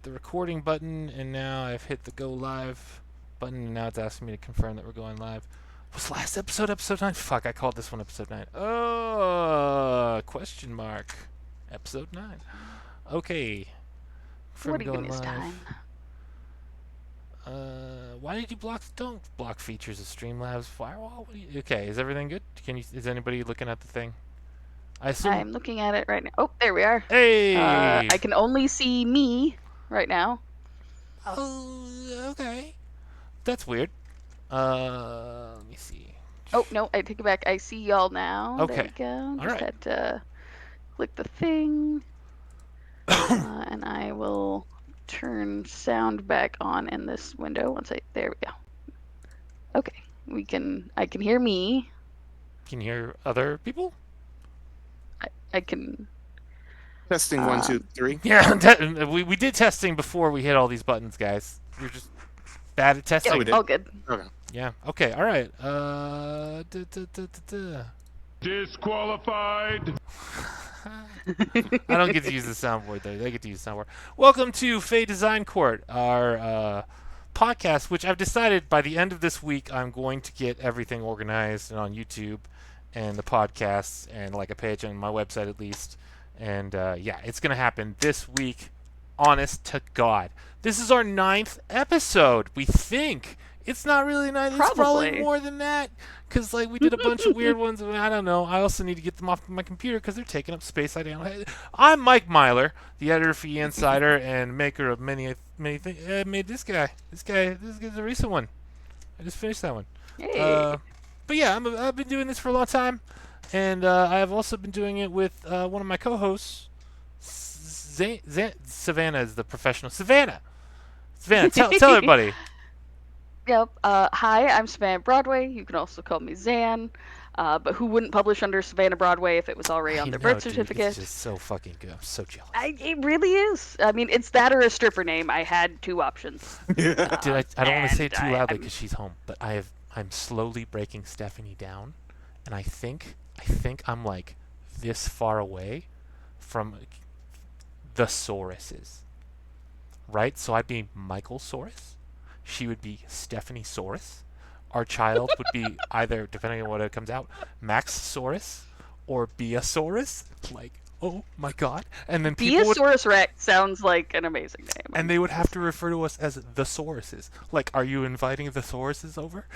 the recording button, and now I've hit the go live button, and now it's asking me to confirm that we're going live. Was last episode episode 9? Fuck, I called this one episode 9. Oh, question mark. Episode 9. Okay. What Confirm even going is live. time? Why did you block? Don't block features of Streamlabs firewall. Okay, is everything good? Is anybody looking at the thing? I assume. I'm looking at it right now. Oh, there we are. Hey. I can only see me right now. Oh, okay. That's weird. Let me see. Oh, no, I take it back. I see y'all now. There Okay. we go. All Just right. had to click the thing. And I will turn sound back on in this window once there we go. Okay. I can hear me. Can you hear other people? I can. Testing 1, 2, 3. Yeah, we did testing before we hit all these buttons, guys. We're just bad at testing. Yeah, we did. All good. Okay. Yeah. Okay. All right. Disqualified. I don't get to use the soundboard though. They get to use the soundboard. Welcome to Fey Design Court, our podcast, which I've decided by the end of this week I'm going to get everything organized and on YouTube and the podcasts and like a page on my website at least. And yeah, it's going to happen this week. Honest to God. This is our 9th episode, we think. It's not really 9. It's probably more than that. Because like we did a bunch of weird ones. I don't know. I also need to get them off my computer because they're taking up space. I'm Mike Myler, the editor for Insider and maker of many things. I made this guy. This is a recent one. I just finished that one. Hey. But yeah, I've been doing this for a long time. And I've also been doing it with one of my co-hosts. Savannah is the professional. Savannah, tell everybody. Yep. Hi, I'm Savannah Broadway. You can also call me Zan. But who wouldn't publish under Savannah Broadway if it was already on their birth certificate? It's just so fucking good. I'm so jealous. It really is. I mean, it's that or a stripper name. I had 2 options. Dude, I don't want to say it too loudly I'm because she's home, but I'm slowly breaking Stephanie down, and I think I'm like this far away from the Sauruses, right? So I'd be Michael Saurus. She would be Stephanie Saurus. Our child would be either, depending on what it comes out, Max Saurus or Beasaurus. Like, oh my God! And then people Beasaurus Rex sounds like an amazing name. and they would have to refer to us as the Sauruses. Like, are you inviting the Sauruses over?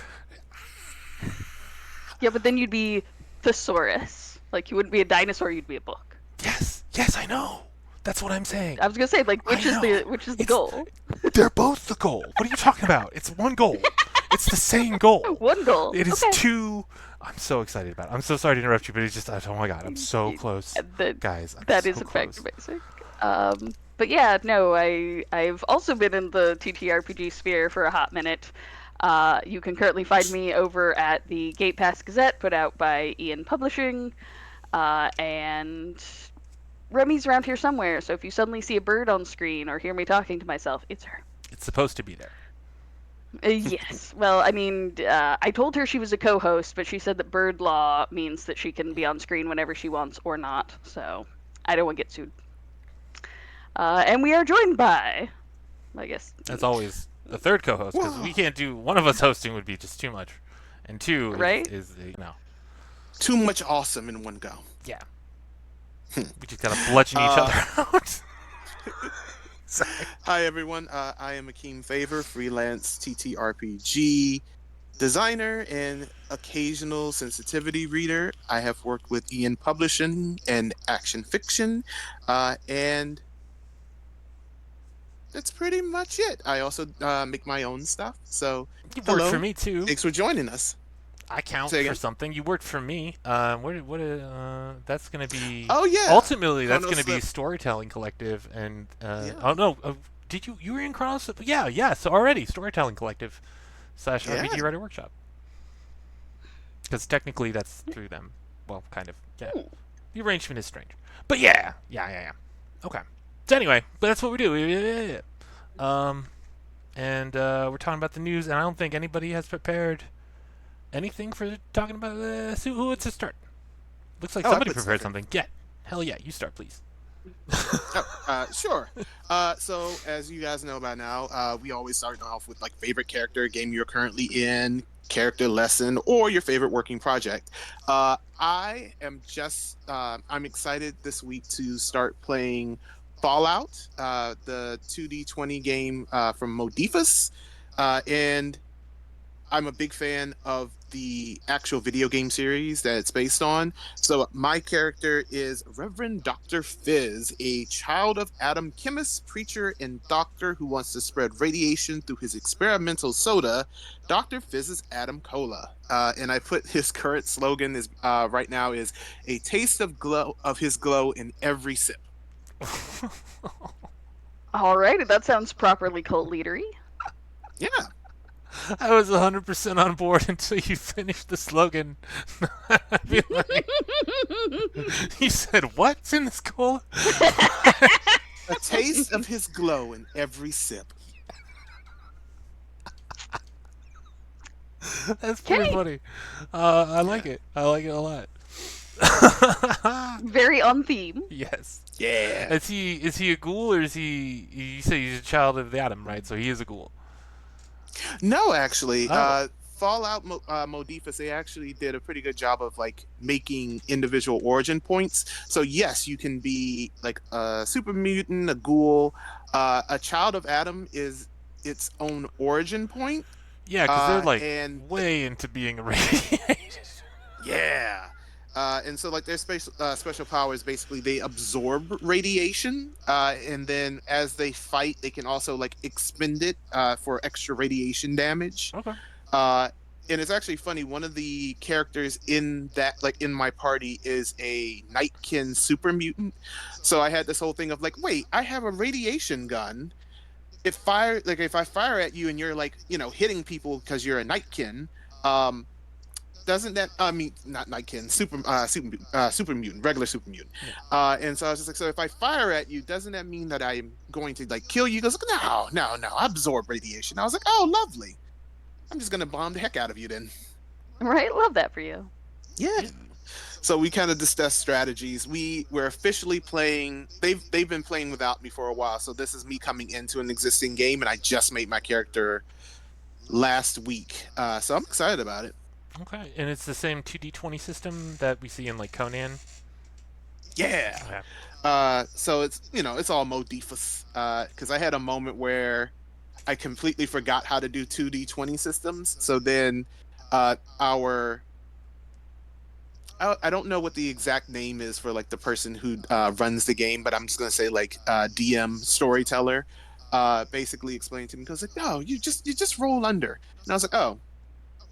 Yeah, but then you'd be Thesaurus. Like, you wouldn't be a dinosaur, you'd be a book. Yes, I know. That's what I'm saying. I was gonna say, like, which is the goal? They're both the goal. What are you talking about? It's one goal. It's the same goal. One goal. It is okay. 2. I'm so excited about it. I'm so sorry to interrupt you, but it's just, oh my God, I'm so close. Guys, I'm that so is in close. fact amazing. But yeah, no, I've also been in the TTRPG sphere for a hot minute. You can currently find me over at the Gate Pass Gazette, put out by Ian Publishing, and Remy's around here somewhere, so if you suddenly see a bird on screen or hear me talking to myself, it's her. It's supposed to be there. Yes. Well, I mean, I told her she was a co-host, but she said that bird law means that she can be on screen whenever she wants or not, so I don't want to get sued. And we are joined by, I guess... As always, the third co-host, because we can't do... One of us hosting would be just too much. And 2 right? is you know... Too much awesome in one go. Yeah. We just gotta bludgeon each other out. Sorry. Hi, everyone. I am Akeem Favor, freelance TTRPG designer and occasional sensitivity reader. I have worked with Ian Publishing and Action Fiction, and that's pretty much it. I also make my own stuff, so You worked for me, too. Thanks for joining us. I count for something. You worked for me. That's gonna be. Oh yeah. Ultimately, that's gonna be Storytelling Collective, and oh no, did you were in Chronos? Yeah. So already Storytelling Collective / RPG Writer Workshop. Because technically that's through them. Well, kind of. Yeah. The arrangement is strange, but yeah. Okay. So anyway, but that's what we do. And we're talking about the news, and I don't think anybody has prepared anything for talking about who wants to start? Looks like somebody prepared something. Yeah. Hell yeah, you start, please. Oh, sure. So as you guys know by now, we always start off with like favorite character, game you're currently in, character lesson, or your favorite working project. I'm excited this week to start playing Fallout, the 2D20 game from Modifus, and I'm a big fan of the actual video game series that it's based on. So my character is Reverend Dr. Fizz, a child of Adam chemist, preacher, and doctor who wants to spread radiation through his experimental soda, Dr. Fizz's Adam Cola. And I put his current slogan is right now is a taste of his glow in every sip. Alrighty, that sounds properly cult leadery. Yeah. I was 100% on board until you finished the slogan. I'd be like, you said what's in this cola? A taste of his glow in every sip. That's pretty Okay, funny. I like Yeah. it. I like it a lot. very on theme. Yes. Yeah. Is he a ghoul or is he? You say he's a child of the atom, right? So he is a ghoul. No, actually, Oh. Modifus, they actually did a pretty good job of like making individual origin points. So yes, you can be like a super mutant, a ghoul. A child of Adam is its own origin point. Yeah, because they're like And way into being irradiated. yeah. And so like their special powers basically they absorb radiation, and then as they fight, they can also like expend it for extra radiation damage. Okay. Uh, and it's actually funny. One of the characters in that, like in my party, is a Nightkin super mutant. So I had this whole thing of like, wait, I have a radiation gun. If I fire at you and you're like, hitting people because you're a Nightkin, um, doesn't that I mean not Nightkin, super mutant, regular super mutant. Yeah. And so I was just like, so if I fire at you, doesn't that mean that I'm going to like kill you? He goes, no, no, no, I absorb radiation. I was like, oh, lovely. I'm just gonna bomb the heck out of you then. Right? Love that for you. Yeah. So we kind of discussed strategies. We're officially playing. They've been playing without me for a while. So this is me coming into an existing game, and I just made my character last week. So I'm excited about it. Okay. And it's the same 2D20 system that we see in like Conan. Yeah. Okay. So it's all Modifus. Because I had a moment where I completely forgot how to do 2D20 systems. So then, our I don't know what the exact name is for like the person who runs the game, but I'm just gonna say like DM storyteller. Basically explained to me because like, no, you just roll under, and I was like, oh,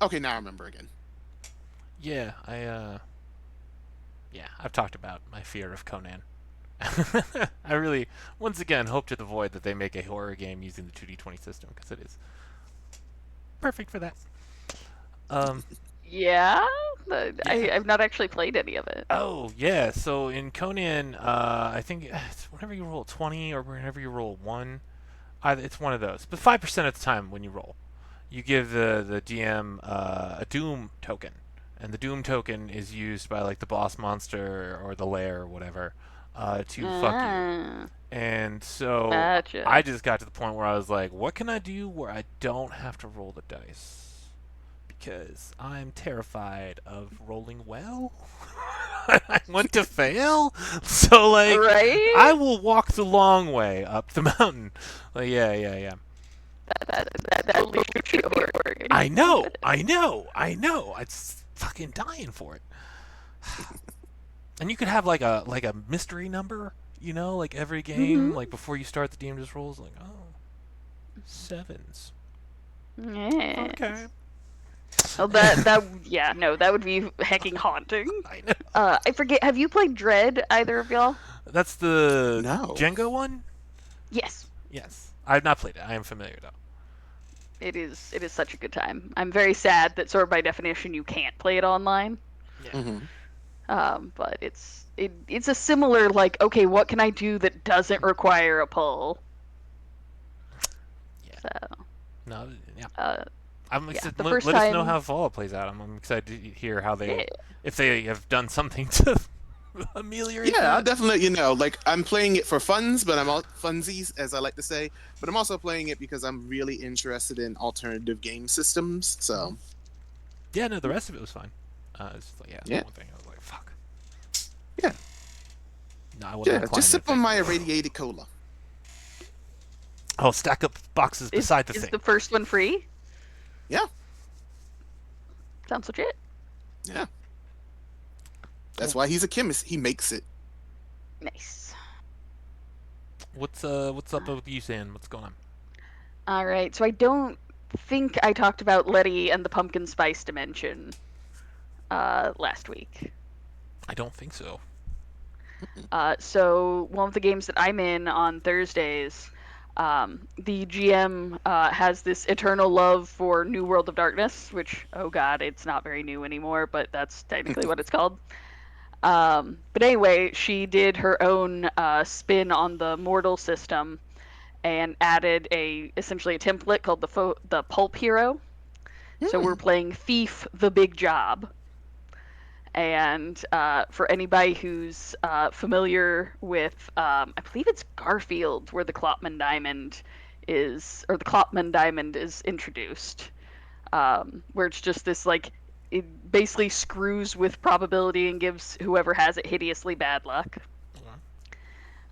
okay, now I remember again. Yeah. Yeah. I've talked about my fear of Conan. I really, once again, hope to the void that they make a horror game using the 2D20 system because it is perfect for that. Um, Yeah, yeah. I've not actually played any of it. Oh, yeah. So in Conan, I think it's whenever you roll 20 or whenever you roll 1, it's one of those. But 5% of the time when you roll, you give the DM a Doom token. And the Doom token is used by like the boss monster or the lair or whatever to fuck you. Ah, And so I gotcha. just got to the point where I was like, what can I do where I don't have to roll the dice? Because I'm terrified of rolling well. I want to fail. So, like, I Right? will walk the long way up the mountain. Like, yeah, yeah, yeah. That totally should be a horror game. I know, I know, I know. I'm fucking dying for it. And you could have like a mystery number, like every game, Mm-hmm. like before you start the DM just rolls like, oh, sevens. Yeah. Okay. Oh, yeah, no, that would be hecking haunting. I know. I forget. Have you played Dread, either of y'all? That's the No. Jenga one? Yes. Yes. I've not played it. I am familiar though. It is such a good time. I'm very sad that sort of by definition you can't play it online. Yeah. Hmm. But it's a similar like, okay, what can I do that doesn't require a pull? Yeah. So No, yeah. uh I'm yeah, excited. the Let, first let us know time how Fallout plays out. I'm excited to hear how yeah, if they have done something to Ameliorate Yeah, I'll that. definitely let you know. Like I'm playing it for funds, but I'm all funsies, as I like to say. But I'm also playing it because I'm really interested in alternative game systems. Mhm. So Yeah, no, the rest of it was fine. It's just like, yeah, that yeah, one thing I was like, fuck. yeah, No, I will not yeah. Just climb that sip on thing. my irradiated cola. I'll stack up boxes Is beside the is thing. the first one free? Yeah, Sounds legit. yeah. That's Cool. why he's a chemist. He makes it. Nice. What's up with you, Sam? What's going on? All right. So I don't think I talked about Letty and the pumpkin spice dimension last week. I don't think so. So one of the games that I'm in on Thursdays, the GM has this eternal love for New World of Darkness, which, oh god, it's not very new anymore, but that's technically what it's called. But anyway, she did her own spin on the Mortal system and added essentially a template called the Pulp Hero. So we're Hmm. playing Thief: The Big Job. And for anybody who's familiar with, I believe it's Garfield, where the Klopman diamond or the Klopman diamond is introduced, where it's just this like it basically screws with probability and gives whoever has it hideously bad luck.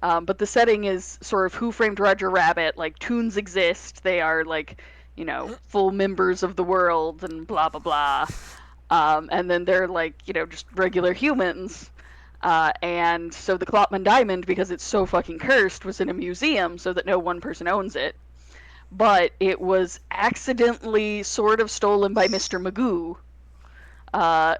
But the setting is sort of Who Framed Roger Rabbit. Like toons exist; they are like full members of the world and blah blah blah. And then they're like just regular humans. And so the Klopman diamond, because it's so fucking cursed, was in a museum so that no one person owns it. But it was accidentally sort of stolen by Mr. Magoo,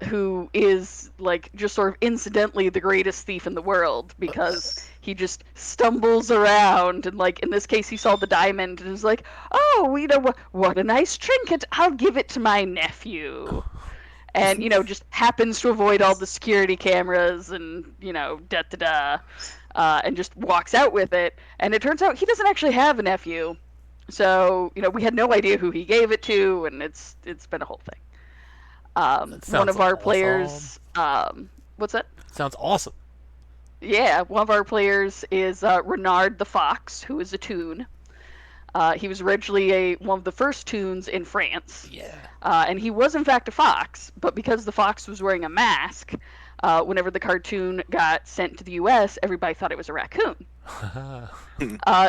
who is like just sort of incidentally the greatest thief in the world because he just stumbles around and like in this case he saw the diamond and was like, oh, what a nice trinket, I'll give it to my nephew. And just happens to avoid all the security cameras and da da da, and just walks out with it. And it turns out he doesn't actually have a nephew, so we had no idea who he gave it to, and it's been a whole thing. That One sounds of our awesome. players, what's that? Sounds awesome. Yeah, one of our players is Renard the Fox, who is a toon. He was originally one of the first toons in France. Yeah. And he was in fact a fox, but because the fox was wearing a mask, whenever the cartoon got sent to the U.S., everybody thought it was a raccoon.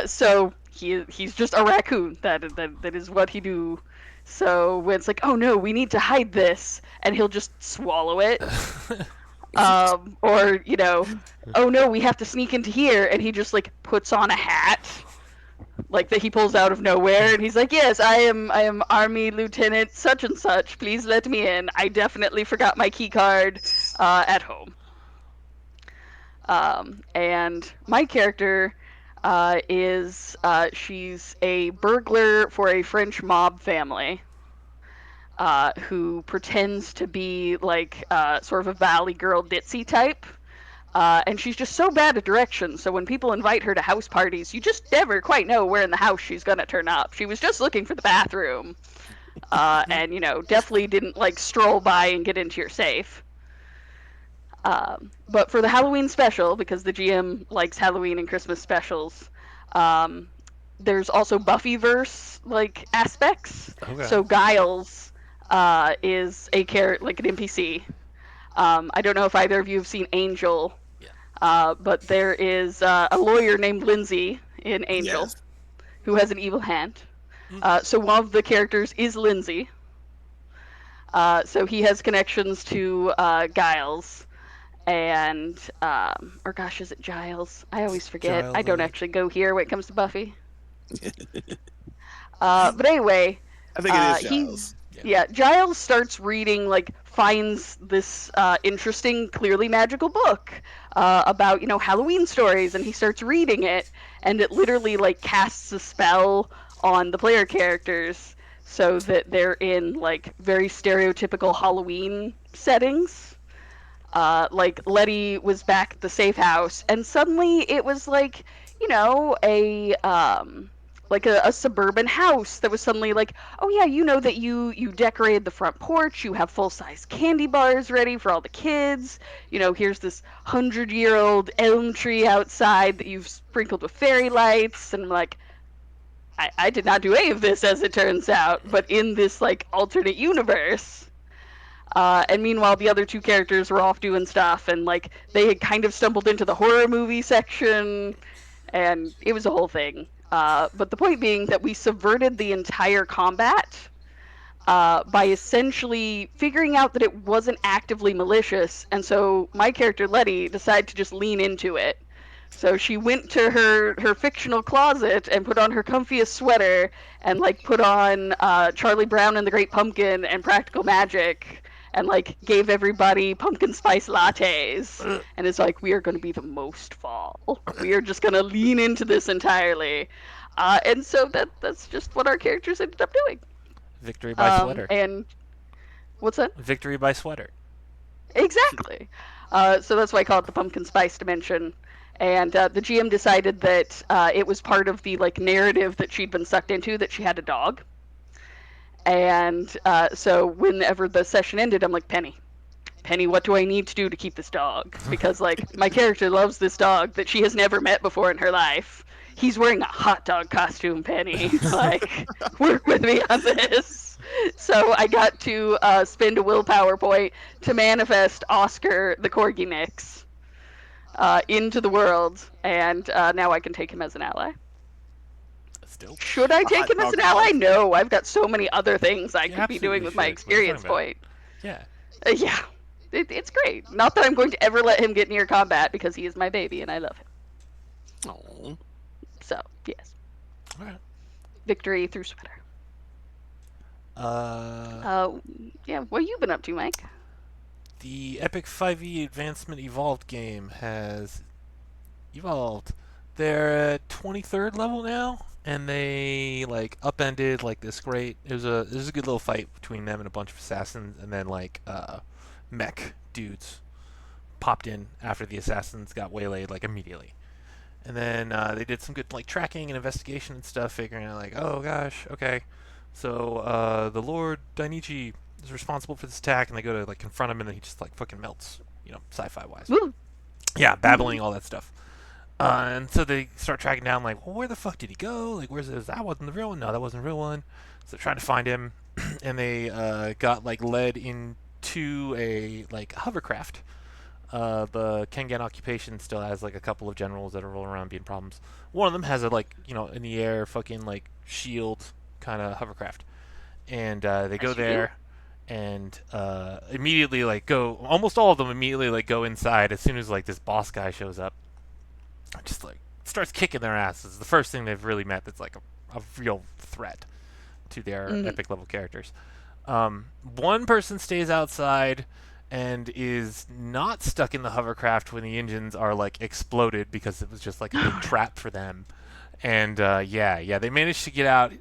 So he's just a raccoon. That is what he do. So when it's like, oh no, we need to hide this, and he'll just swallow it. Or oh no, we have to sneak into here, and he just like puts on a hat like that he pulls out of nowhere, and he's like, yes, I am Army Lieutenant such and such, please let me in, I definitely forgot my key card at home. And my character is she's a burglar for a French mob family, who pretends to be like sort of a valley girl ditzy type. And she's just so bad at directions, so when people invite her to house parties, you just never quite know where in the house she's gonna turn up. She was just looking for the bathroom, and definitely didn't like stroll by and get into your safe. But for the Halloween special, because the GM likes Halloween and Christmas specials, um, there's also Buffyverse like aspects. Okay. So Giles is a character like an NPC. I don't know if either of you have seen Angel, Yeah. but there is a lawyer named Lindsay in Angel Yes. who has an evil hand. Mm. So one of the characters is Lindsay. So he has connections to Giles and or gosh, is it Giles? I always forget. Giles, I I don't think. actually go here when it comes to Buffy. But anyway, I think it is he Giles. Yeah. yeah, Giles starts reading, like finds this interesting, clearly magical book about Halloween stories, and he starts reading it, and it literally like casts a spell on the player characters so that they're in like very stereotypical Halloween settings. Like Letty was back at the safe house, and suddenly it was like a like a suburban house that was suddenly like, oh yeah, you know that you decorated the front porch, you have full-size candy bars ready for all the kids, here's this 100-year-old elm tree outside that you've sprinkled with fairy lights. And I'm like, I did not do any of this, as it turns out, but in this like alternate universe. And meanwhile, the other two characters were off doing stuff, and like they had kind of stumbled into the horror movie section, and it was a whole thing. But the point being that we subverted the entire combat by essentially figuring out that it wasn't actively malicious, and so my character Letty decided to just lean into it. So she went to her fictional closet and put on her comfiest sweater and like put on Charlie Brown and the Great Pumpkin and Practical Magic and like gave everybody pumpkin spice lattes, and it's like, we are going to be the most fall. We are just going to lean into this entirely. And so that's just what our characters ended up doing. Victory by sweater. And what's that? Victory by sweater. Exactly. So that's why I call it the pumpkin spice dimension. And the GM decided that it was part of the like narrative that she'd been sucked into, that she had a dog. And so whenever the session ended, I'm like, Penny, what do I need to do to keep this dog? Because like my character loves this dog that she has never met before in her life. He's wearing a hot dog costume, Penny. Like, work with me on this. So I got to spend a willpower point to manifest Oscar the Corgi Mix into the world, and now I can take him as an ally. That's dope. Should I take him as an ally? No, I've got so many other things I could be doing with my experience point. Yeah. Yeah, it's great. Not that I'm going to ever let him get near combat, because he is my baby and I love him. Oh. So, yes. All right. Victory through sweater. Yeah, what have you been up to, Mike? The Epic 5e Advancement Evolved game has evolved. They're at 23rd level now, and they like upended like this great. There's a good little fight between them and a bunch of assassins, and then like mech dudes popped in after the assassins got waylaid like immediately. And then they did some good like tracking and investigation and stuff, figuring out like, oh gosh, okay, so the Lord Dainichi is responsible for this attack, and they go to like confront him, and then he just like fucking melts, sci-fi wise. Woo. Yeah, babbling all that stuff. And so they start tracking down like, well, where the fuck did he go? Like, where's this? That wasn't the real one. No, that wasn't the real one. So they're trying to find him, and they got like led into a like hovercraft. The Kengan occupation still has like a couple of generals that are rolling around being problems. One of them has a like in the air fucking like shield kind of hovercraft, and they go there, and immediately like go. Almost all of them immediately like go inside as soon as like this boss guy shows up. Just like starts kicking their asses. The first thing they've really met that's like a real threat to their epic level characters. One person stays outside and is not stuck in the hovercraft when the engines are like exploded, because it was just like a big trap for them. And they managed to get out.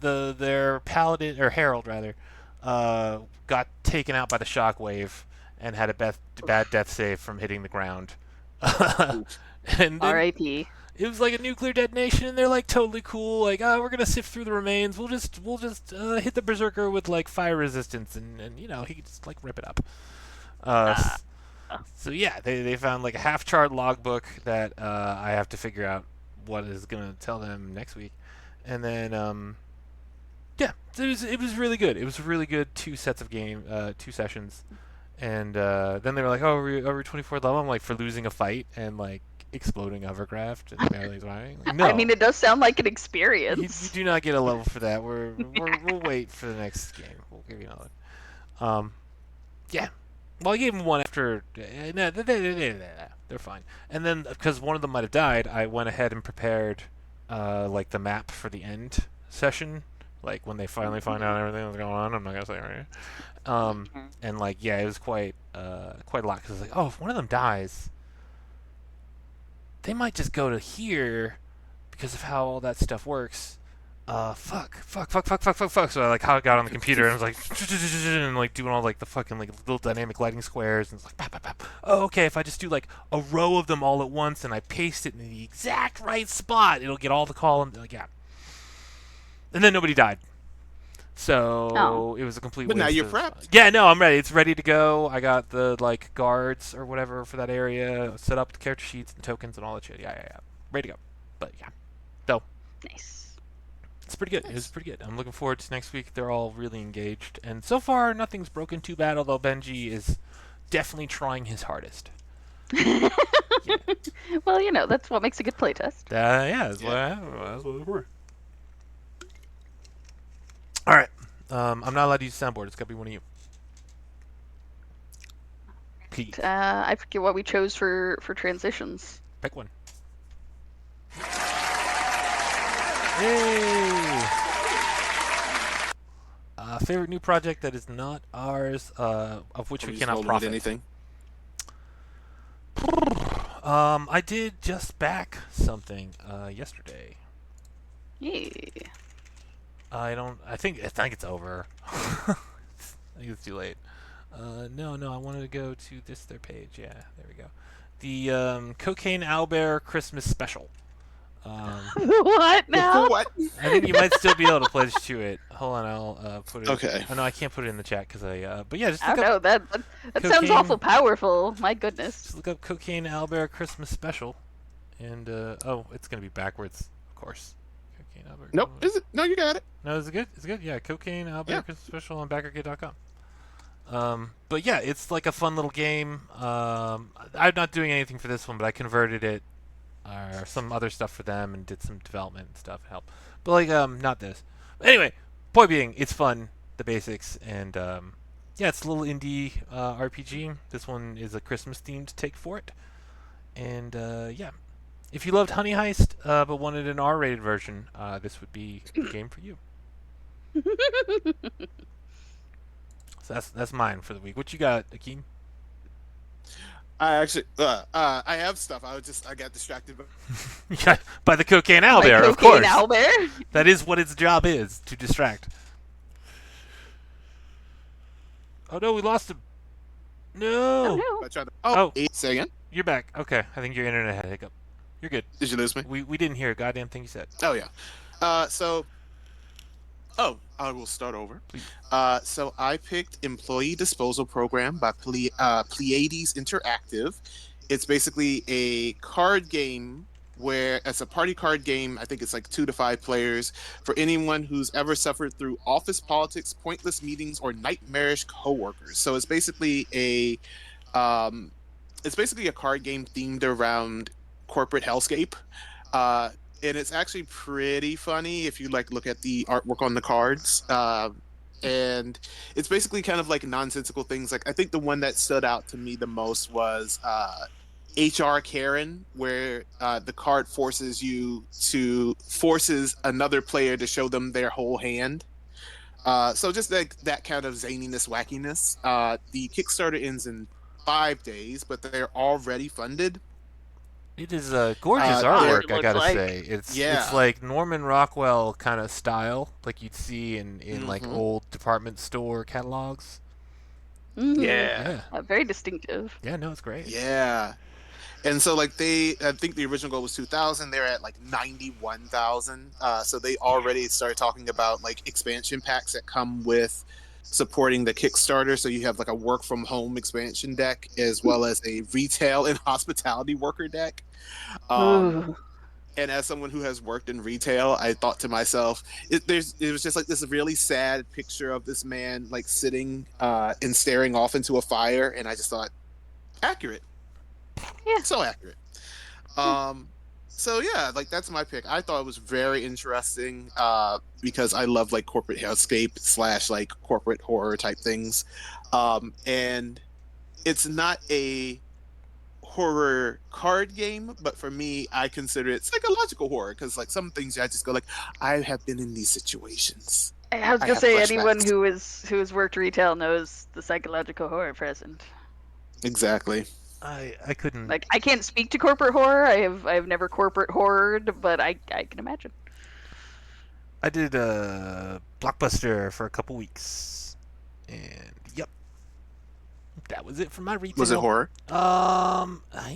Their paladin, or herald rather, got taken out by the shockwave and had a bad death save from hitting the ground. And R.I.P. It was like a nuclear detonation, and they're like totally cool. Like, we're gonna sift through the remains. We'll just hit the berserker with like fire resistance, and he can just like rip it up. So yeah, they found like a half-charred logbook that I have to figure out what is gonna tell them next week, and then yeah, it was really good. It was really good. 2 sets of game, 2 sessions, and then they were like, oh, are we 24th level? I'm like, for losing a fight and like exploding hovercraft and barely flying. Like, no. I mean, it does sound like an You experience. do not get a level for that. We'll wait for the next game. We'll give you another. Yeah. Well, I gave them one after. No, they're fine. And then because one of them might have died, I went ahead and prepared like the map for the end session. Like when they finally find out everything that's going on. I'm not gonna say it right. And like yeah, it was quite a lot, because like, oh, if one of them dies, they might just go to here because of how all that stuff works. fuck. So I like how I got on the computer and I was like, and like doing all like the fucking like little dynamic lighting squares and it's like, pop, pop, pop. Oh, okay. If I just do like a row of them all at once and I paste it in the exact right spot, it'll get all the columns. Like yeah. And then nobody died. Oh, So it was a complete But now waste you're of. prepped. Yeah, no, I'm ready. It's ready to go. I got the like guards or whatever for that area. Set up the character sheets and tokens and all that shit. Yeah. Ready to go. But yeah, so nice. it's pretty good. It was Nice. pretty good. I'm looking forward to next week. They're all really engaged, and so far nothing's broken too bad. Although Benji is definitely trying his hardest. Yeah. Well, you know, that's what makes a good playtest. Yeah, Yeah. that's what we're. All right. I'm not allowed to use soundboard. It's got to be one of you. Please. I forget what we chose for transitions. Pick one. Yay! Favorite new project that is not ours, of which Are we we just cannot rolling with profit. anything? I did just back something yesterday. Yeah. I think it's over. I think it's too late. No, I wanted to go to their page. Yeah, there we go. The Cocaine Owlbear Christmas Special. What now? What? I think you might still be able to pledge to it. Hold on, I'll put it. Okay. Oh no, I can't put it in the chat because I. But yeah, just I look don't up. know. That sounds Cocaine. awful powerful. My goodness. Just look up Cocaine Owlbear Christmas Special, and oh, it's gonna be backwards, of course. Cocaine Owlbear. Nope. Is it? No, you got it. No, is it good? Is it good? Yeah, Cocaine Owlbear Yeah. Christmas Special on BackerKid.com. But yeah, it's like a fun little game. I'm not doing anything for this one, but I converted it or some other stuff for them and did some development and stuff help. But like not this. But anyway, point being, it's fun, the basics, and yeah, it's a little indie RPG. This one is a Christmas themed take for it, and yeah, if you loved Honey Heist but wanted an R-rated version, this would be the game for you. So that's mine for the week. What you got, Akeem? I actually, I have stuff. I got distracted. Yeah, by the cocaine My owlbear, of cocaine course. owlbear? That is what its job is, to distract. Oh no, we lost him. Oh No. no. I tried to. Oh. Say again. You're back. Okay, I think your internet had a hiccup. You're good. Did you lose me? We didn't hear a goddamn thing you said. Oh yeah. So. Oh, I will start over. Please. So I picked Employee Disposal Program by Pleiades Interactive. It's basically a card game where it's a party card game. I think it's like 2 to 5 players for anyone who's ever suffered through office politics, pointless meetings, or nightmarish coworkers. So it's basically a card game themed around corporate hellscape. And it's actually pretty funny if you like look at the artwork on the cards. And it's basically kind of like nonsensical things. Like I think the one that stood out to me the most was HR Karen, where the card forces another player to show them their whole hand. So just like that kind of zaniness, wackiness. The Kickstarter ends in 5 days, but they're already funded. It is a gorgeous there- artwork, It I looks gotta like. say. It's Yeah. like Norman Rockwell kind of style, like you'd see in like Mhm. old department store catalogs. Mhm. Yeah. Very distinctive. Yeah, no, it's great. Yeah. And so like I think the original goal was 2,000. They're at like 91,000. So they already started talking about like expansion packs that come with supporting the Kickstarter. So you have like a work from home expansion deck as well as a retail and hospitality worker deck. Ooh. And as someone who has worked in retail, I thought to myself, it was just like this really sad picture of this man like sitting and staring off into a fire, and I just thought, accurate. Yeah. So accurate. So yeah, like that's my pick. I thought it was very interesting because I love like corporate hellscape / like corporate horror type things, and it's not a horror card game, but for me, I consider it psychological horror because like some things I just go like, I have been in these situations. I was I gonna have say anyone flashbacks. who has worked retail knows the psychological horror present. Exactly. I couldn't. Like I can't speak to corporate horror. I have never corporate horrored, but I can imagine. I did Blockbuster for a couple weeks, and yep, that was it for my Was it retail. horror?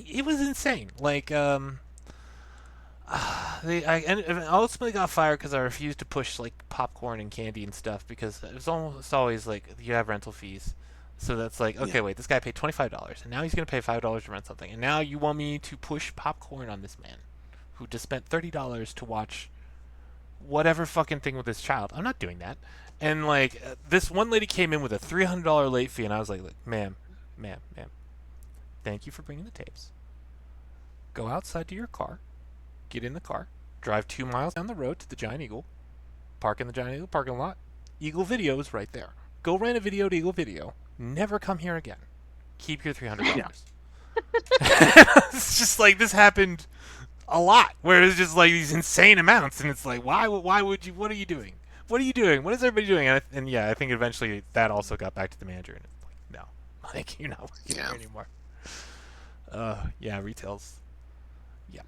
It was insane. Like, I ultimately got fired because I refused to push like popcorn and candy and stuff because it was almost always like you have rental fees. So that's like, Yeah. okay, wait, this guy paid $25, and now he's gonna pay $5 to rent something, and now you want me to push popcorn on this man, who just spent $30 to watch whatever fucking thing with his child. I'm not doing that. And like, this one lady came in with a $300 late fee, and I was like, ma'am, ma'am, thank you for bringing the tapes. Go outside to your car, get in the car, drive 2 miles down the road to the Giant Eagle, park in the Giant Eagle parking lot. Eagle Video is right there. Go rent a video to Eagle Video. Never come here again. Keep your $300. It's just like this happened a lot, where it's just like these insane amounts, and it's like, why would you? What are you doing? What are you doing? What is everybody doing? And yeah, I think eventually that also got back to the manager, and it's like, no, like you're not working Yeah. here anymore. Yeah, retail's. Yeah.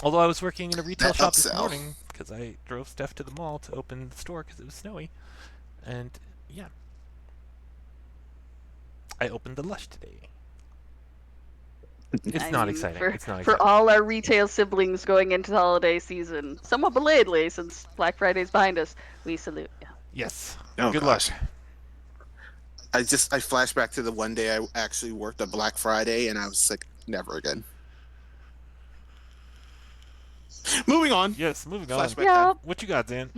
Although I was working in a retail That shop this upsell. morning because I drove Steph to the mall to open the store because it was snowy, and yeah, I opened the Lush today. It's I not mean, exciting. For, It's not for exciting. all our retail siblings going into the holiday season, somewhat belatedly since Black Friday's behind us, we salute you. Yes. Oh Good gosh. luck. I flashed back to the one day I actually worked a Black Friday, and I was like, never again. Moving on. Yes. Moving on. Flashback Yeah. time. What you got, Dan?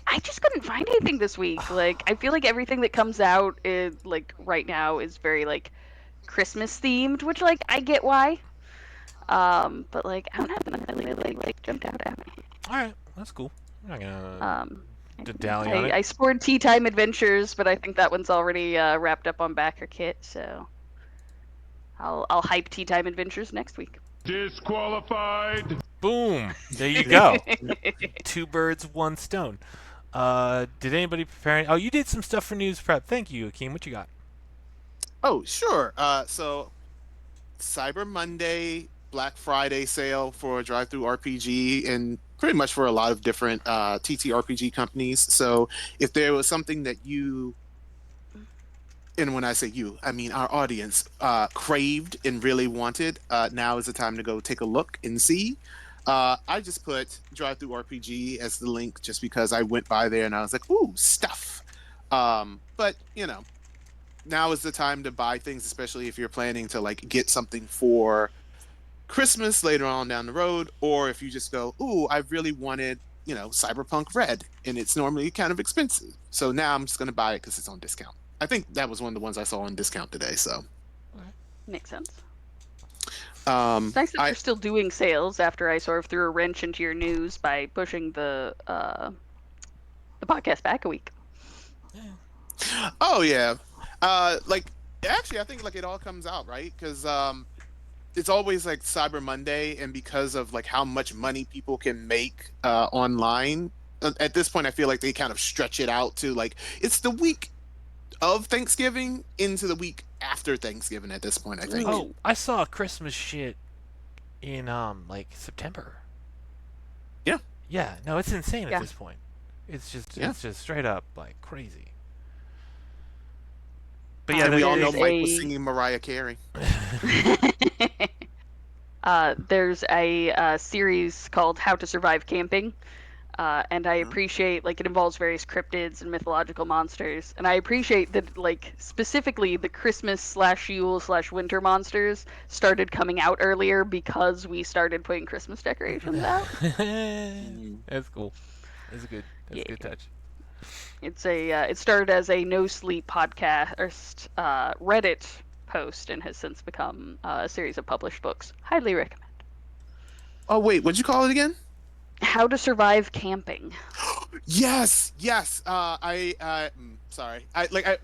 I just couldn't find anything this week. Like, I feel like everything that comes out like right now is very like Christmas themed, which like I get why. But like I don't have nothing that really like jumped out at me. All right, that's cool. I'm not gonna Um, dally on it. I scored Tea Time Adventures, but I think that one's already wrapped up on backer kit, so I'll hype Tea Time Adventures next week. Disqualified. Boom. There you go. Two birds, one stone. Did anybody prepare? Oh, you did some stuff for news prep. Thank you, Akeem. What you got? Oh, sure. So Cyber Monday, Black Friday sale for Drive Through RPG, and pretty much for a lot of different TTRPG companies. So if there was something that you, and when I say you, I mean our audience, craved and really wanted, now is the time to go take a look and see. I just put Drive Through RPG as the link just because I went by there and I was like, ooh, stuff. But you know, now is the time to buy things, especially if you're planning to like get something for Christmas later on down the road, or if you just go, ooh, I really wanted, you know, Cyberpunk Red, and it's normally kind of expensive. So now I'm just gonna buy it because it's on discount. I think that was one of the ones I saw on discount today. So Makes sense. um, It's nice that I you're still doing sales after I sort of threw a wrench into your news by pushing the podcast back a week. oh yeah, like actually I think like it all comes out right because it's always like Cyber Monday, and because of like how much money people can make online, at this point, I feel like they kind of stretch it out to like it's the week of Thanksgiving into the week after Thanksgiving. At this point, I think. Ooh. Oh, I saw Christmas shit in like September. Yeah. Yeah. No, it's insane Yeah. at this point. It's just Yeah. it's just straight up like crazy. But And yeah, we all know there's Mike was a- singing Mariah Carey. There's a series called How to Survive Camping, and I Mhm. appreciate like it involves various cryptids and mythological monsters, and I appreciate that like specifically the Christmas / Yule / winter monsters started coming out earlier because we started putting Christmas decorations out. That's cool. That's good. That's Yeah. a good touch. It's it started as a no sleep podcast or Reddit post and has since become a series of published books. Highly recommend. Oh wait, what'd you call it again? How to Survive Camping. Yes, yes. Sorry.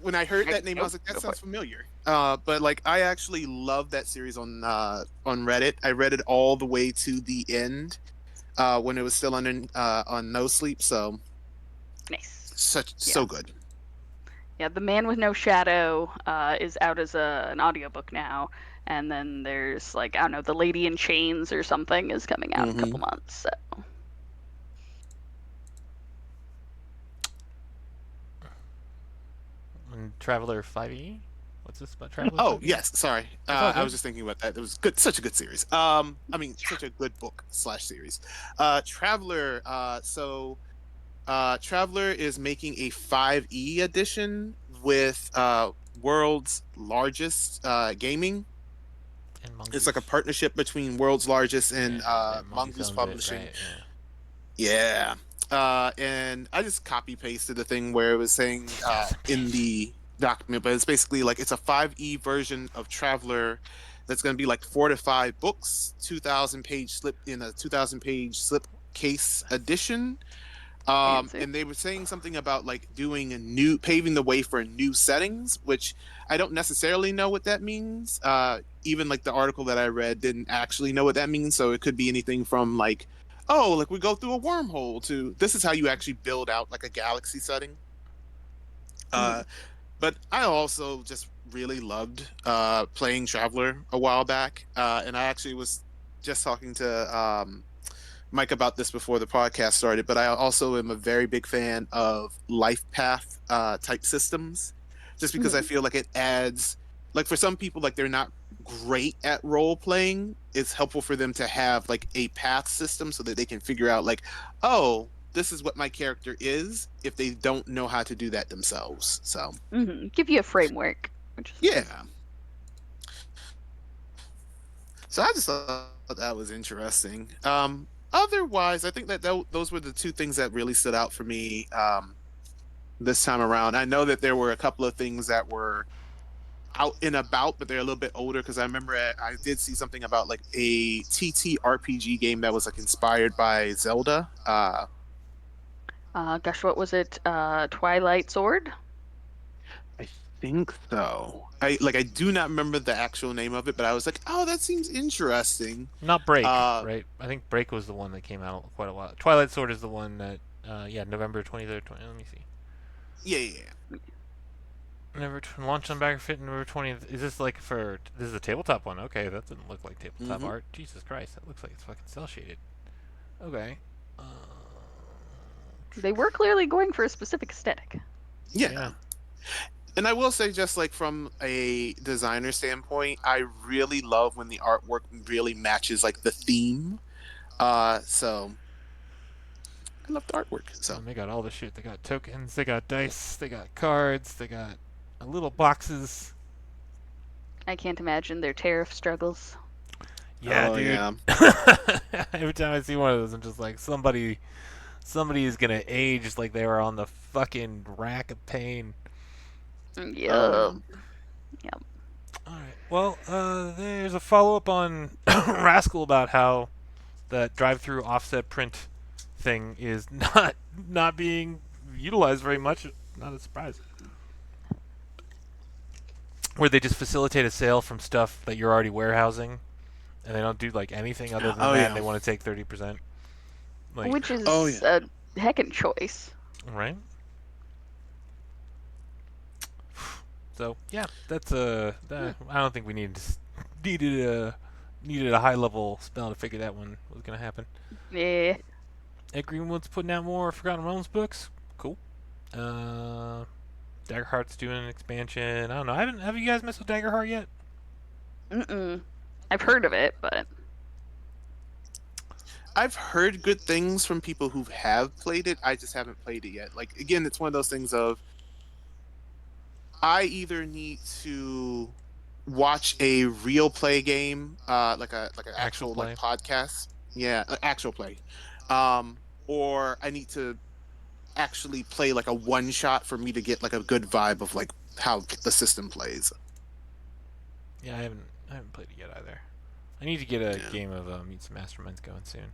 When I heard that name, I was like, that Go for sounds it. familiar. But like, I actually love that series on Reddit. I read it all the way to the end, when it was still on No Sleep. So Nice. so good. Yeah, The Man with No Shadow is out as an audiobook now. And then there's like, I don't know, The Lady in Chains or something is coming out in a couple months. So. and Traveler 5e. What's this about Traveler Oh 5e? yes, sorry. It's all I good. was just thinking about that. It was good, such a good series. I mean, such a good book slash series. Traveler. Traveler is making a 5e edition with world's largest gaming. And It's like a Mongoose. partnership between world's largest and Yeah, and Mongoose Mongoose owns it, Publishing. right? Yeah. Yeah. And I just copy pasted the thing where it was saying 2,000 in pages. the document, but it's basically like it's a 5e version of Traveler that's going to be like 4 to 5 books, 2,000 page slip in a 2,000 page slipcase edition. Fancy. And they were saying something about like doing a new, paving the way for new settings, which I don't necessarily know what that means. Even like the article that I read didn't actually know what that means. So it could be anything from like, oh, like we go through a wormhole to this is how you actually build out like a galaxy setting. Mhm. Uh, but I also just really loved playing Traveler a while back. And I actually was just talking to Mike about this before the podcast started, but I also am a very big fan of life path type systems, just because I Mhm. feel like it adds, like for some people, like they're not great at role playing. It's helpful for them to have like a path system so that they can figure out like, oh, this is what my character is if they don't know how to do that themselves. So Give you a framework, which is nice. yeah, so I just thought that was interesting. Otherwise, I think that those were the two things that really stood out for me this time around. I know that there were a couple of things that were out and about, but they're a little bit older because I remember I did see something about like a TTRPG game that was like inspired by Zelda. Gosh, what was it? Twilight Sword? I think so. I do not remember the actual name of it, but I was like, oh, that seems interesting. Not Break, Uh, right? I think Break was the one that came out quite a while. Twilight Sword is the one that, yeah, November 23rd. Let me see. yeah, yeah, yeah. Launch on Bagger Fit November 20th. Is this like for. This is a tabletop one. Okay, that doesn't look like tabletop Mm-hmm. art. Jesus Christ, that looks like it's fucking cell shaded. Okay. Uh, They were clearly going for a specific aesthetic. Yeah. yeah. And I will say, just like from a designer standpoint, I really love when the artwork really matches like the theme. So I love the artwork. So And they got all the shit. They got tokens, they got dice, they got cards, they got little boxes. I can't imagine their tariff struggles. Yeah, oh dude. yeah, Every time I see one of those, I'm just like, somebody is gonna age like they were on the fucking rack of pain. oh yeah. Yup. Yep. All right. Well, there's a follow up on Rascal about how that drive-through offset print thing is not being utilized very much. Not a surprise. Where they just facilitate a sale from stuff that you're already warehousing, and they don't do like anything other than Oh that, and yeah. they want to take 30%. Like, Which Oh is yeah. a heckin' choice. right? So yeah, that's I don't think we needed a high level spell to figure that one was gonna happen. Yeah. Ed Greenwood's putting out more Forgotten Realms books. Cool. Uh, Daggerheart's doing an expansion. I don't know. Have you guys messed with Daggerheart yet? Mm-mm. I've heard of it, but I've heard good things from people who have played it. I just haven't played it yet. Like again, it's one of those things of I either need to watch a real play game, like an Actual actual like play. podcast, yeah, actual play, um, or I need to actually play like a one shot for me to get like a good vibe of like how the system plays. Yeah, I haven't played it yet either. I need to get a Yeah, game of Meet Some Masterminds going soon.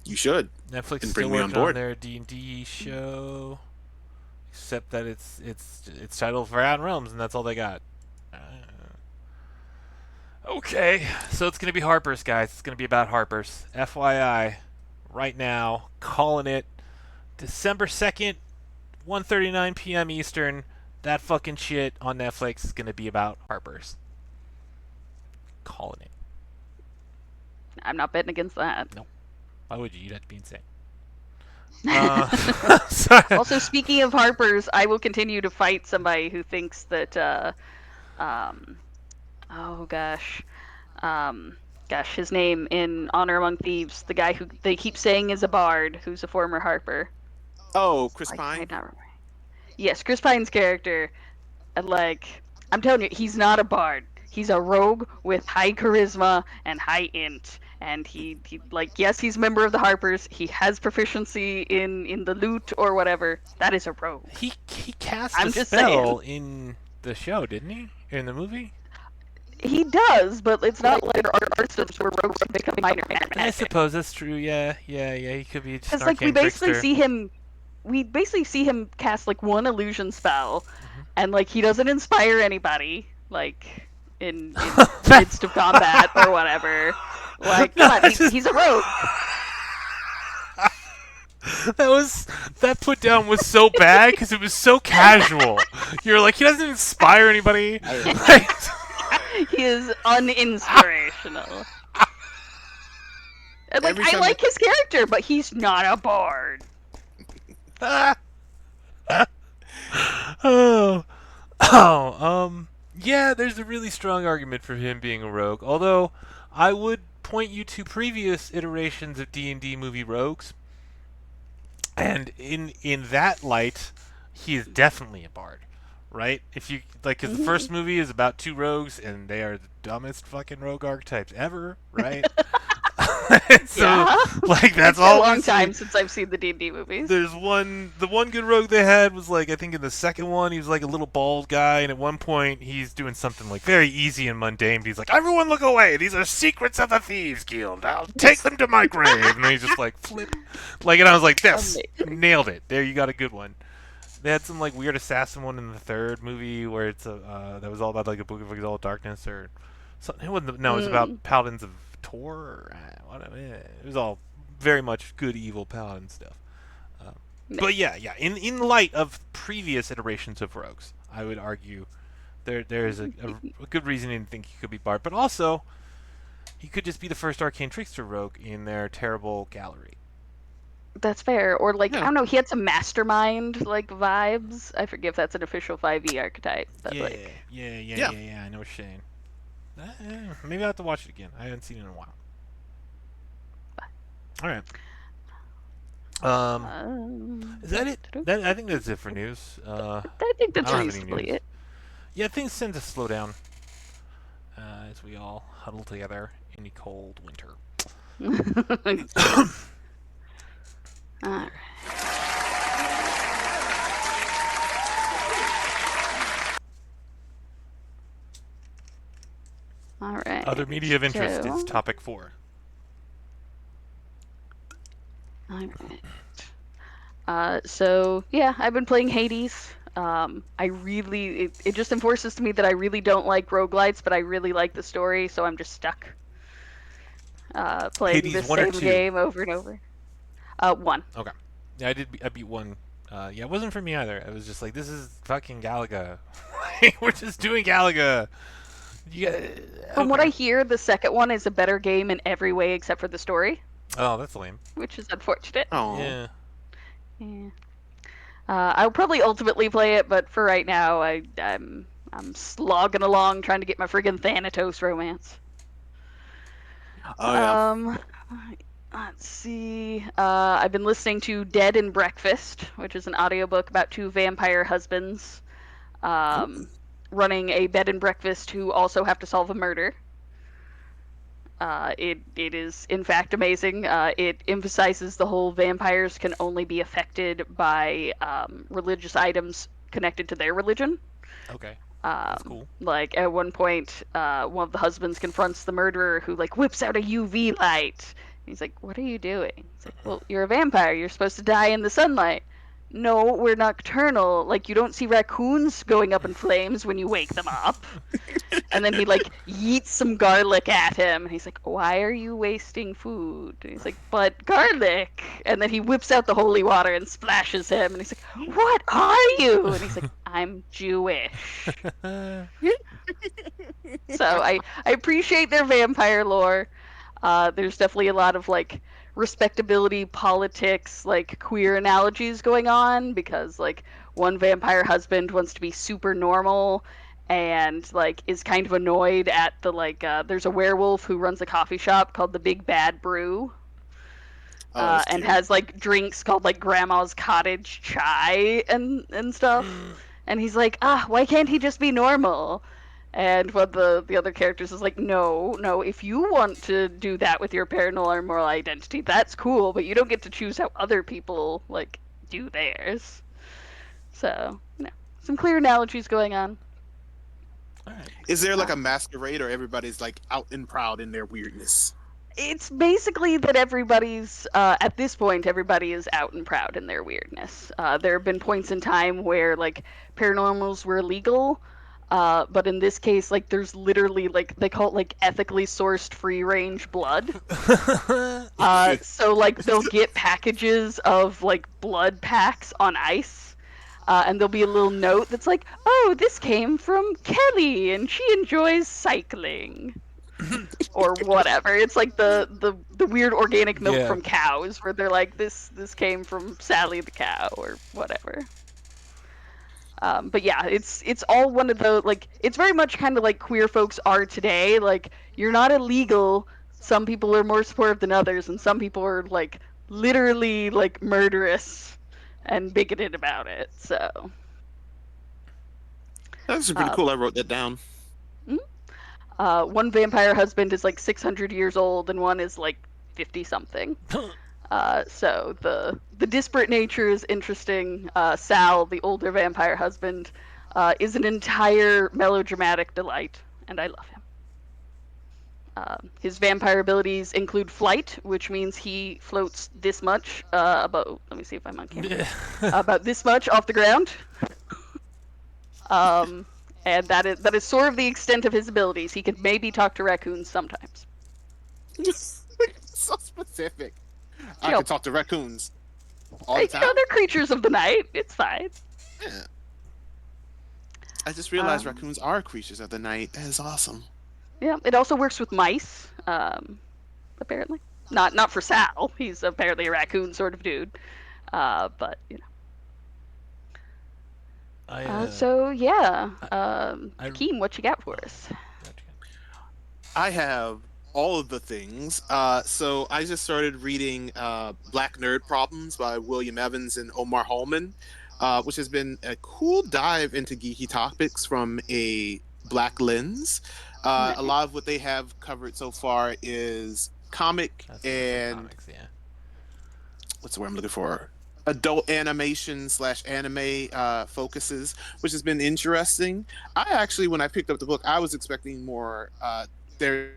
you should, Netflix is and still bring me on working on board. their D&D show, except that it's titled Forgotten Realms, and that's all they got. Okay, so it's gonna be Harper's, guys. It's gonna be about Harper's. FYI, right now, calling it December 2nd, 1:39 p.m. Eastern. That fucking shit on Netflix is gonna be about Harper's. Calling it. I'm not betting against that. Why would you? You'd have to be insane. Sorry. Also, speaking of Harpers, I will continue to fight somebody who thinks that um oh um his name in Honor Among Thieves, the guy who they keep saying is a bard, who's a former Harper. Oh, Chris Why can I Pine. not remember? Yes, Chris Pine's character. Like, I'm telling you, he's not a bard. He's a rogue with high charisma and high int. And he like, yes, he's a member of the Harpers. He has proficiency in the loot or whatever. That is a rogue. He cast a I'm just saying. spell in the show, didn't he? In the movie? He does, but it's not like there are systems where rogues can become minor I magic. suppose that's true. Yeah. He could be just an Because like arcane trickster. we basically see him cast like one illusion spell, Mm-hmm. and like he doesn't inspire anybody like in the midst of combat or whatever. Like, come on, he's a rogue. That put down was so bad because it was so casual. You're like, he doesn't inspire anybody. Like, He is uninspirational. And, like, Every I time like his character, but he's not a bard. oh, yeah. There's a really strong argument for him being a rogue. Although, I would point you to previous iterations of D&D movie rogues, and in that light, he is definitely a bard, right? If you like, because the first movie is about two rogues, and they are the dumbest fucking rogue archetypes ever, right? So, Yeah. like, that's It's been all a we long see. time since I've seen the D&D movies. The one good rogue they had was like, I think in the second one he was like a little bald guy, and at one point he's doing something like very easy and mundane. But he's like, "Everyone look away! These are secrets of the Thieves Guild. I'll take them to my grave." And then he's just like flip, like, and I was like, "This nailed it. There, you got a good one." They had some like weird assassin one in the third movie where it's that was all about like a book of exalted darkness or something. It wasn't. No, it was about paladins of Tor. Or, whatever. It was all very much good evil paladin stuff. But yeah. In light of previous iterations of rogues, I would argue there is a good reasoning to think he could be Bard, but also he could just be the first arcane trickster rogue in their terrible gallery. That's fair. Or like, Yeah. I don't know, he had some mastermind like vibes. I forget if that's an official 5e archetype, but Yeah, like Yeah. I know what you're saying. Maybe I'll have to watch it again. I haven't seen it in a while. All right. Is that it? I think that's it for news. I think that's I don't have any reasonably news. Yeah, things tend to slow down as we all huddle together in a cold winter. it. Alright. Alright. Other media of interest So- is topic 4. Alright. So yeah, I've been playing Hades. It just enforces to me that I really don't like roguelites, but I really like the story, so I'm just stuck playing Hades this 1 or same 2? game over and over. 1. Okay. Yeah, I beat 1. Yeah, it wasn't for me either. I was just like, this is fucking Galaga. We're just doing Galaga. From what I hear, the second one is a better game in every way except for the story, Oh, that's lame. which is unfortunate. Oh. Yeah. Yeah. I'll probably ultimately play it, but for right now, I'm slogging along trying to get my friggin' Thanatos romance. Oh yeah. Let's see. I've been listening to Dead and Breakfast, which is an audiobook about two vampire husbands running a bed and breakfast who also have to solve a murder. It is in fact amazing. It emphasizes the whole vampires can only be affected by religious items connected to their religion. Okay. That's Um, cool. like at one point, one of the husbands confronts the murderer, who like whips out a UV light. He's like, "What are you doing?" He's like, "Well, you're a vampire. You're supposed to die in the sunlight." No, we're nocturnal. Like, you don't see raccoons going up in flames when you wake them up. And then he like yeets some garlic at him, and he's like, "Why are you wasting food?" And he's like, "But garlic." And then he whips out the holy water and splashes him, and he's like, "What are you?" And he's like, "I'm Jewish." So I appreciate their vampire lore. There's definitely a lot of like respectability, politics, like queer analogies going on because like one vampire husband wants to be super normal and like is kind of annoyed at the like there's a werewolf who runs a coffee shop called the Big Bad Brew, Oh, that's and cute. has like drinks called like Grandma's Cottage Chai and stuff. And he's like, why can't he just be normal? And what the other characters is like, no, no, if you want to do that with your paranormal identity, that's cool, but you don't get to choose how other people like do theirs. So, some clear analogies going on. All right. Is there like a masquerade, or everybody's like out and proud in their weirdness? It's basically that everybody's at this point everybody is out and proud in their weirdness. There have been points in time where like paranormals were illegal, but in this case like there's literally like they call it like ethically sourced free range blood. So like they'll get packages of like blood packs on ice, and there'll be a little note that's like, oh, this came from Kelly and she enjoys cycling or whatever. It's like the weird organic milk Yeah. from cows where they're like this came from Sally the cow or whatever. But yeah, it's all one of the like it's very much kind of like queer folks are today. Like you're not illegal. Some people are more supportive than others, and some people are like literally like murderous and bigoted about it. So That's pretty um, cool. I wrote that down. one vampire husband is like 600 years old, and one is like 50 something. So the disparate nature is interesting. Sal, the older vampire husband, is an entire melodramatic delight, and I love him. His vampire abilities include flight, which means he floats this much about. Let me see if I'm on camera. About this much off the ground. And that is sort of the extent of his abilities. He can maybe talk to raccoons sometimes. So specific. I Yep. could talk to raccoons all the You know, time. they're creatures of the night. It's fine. Yeah. I just realized Um, raccoons are creatures of the night. That is awesome. Yeah, it also works with mice. Apparently, not for Sal. He's apparently a raccoon sort of dude. But you I, know. So yeah. I- Keem, what you got for us? I have all of the things. So I just started reading Black Nerd Problems by William Evans and Omar Holman, which has been a cool dive into geeky topics from a black lens. A lot of what they have covered so far is comic That's and comics, yeah. what's the word I'm looking for? Adult animation slash anime focuses, which has been interesting. I actually, when I picked up the book, I was expecting more there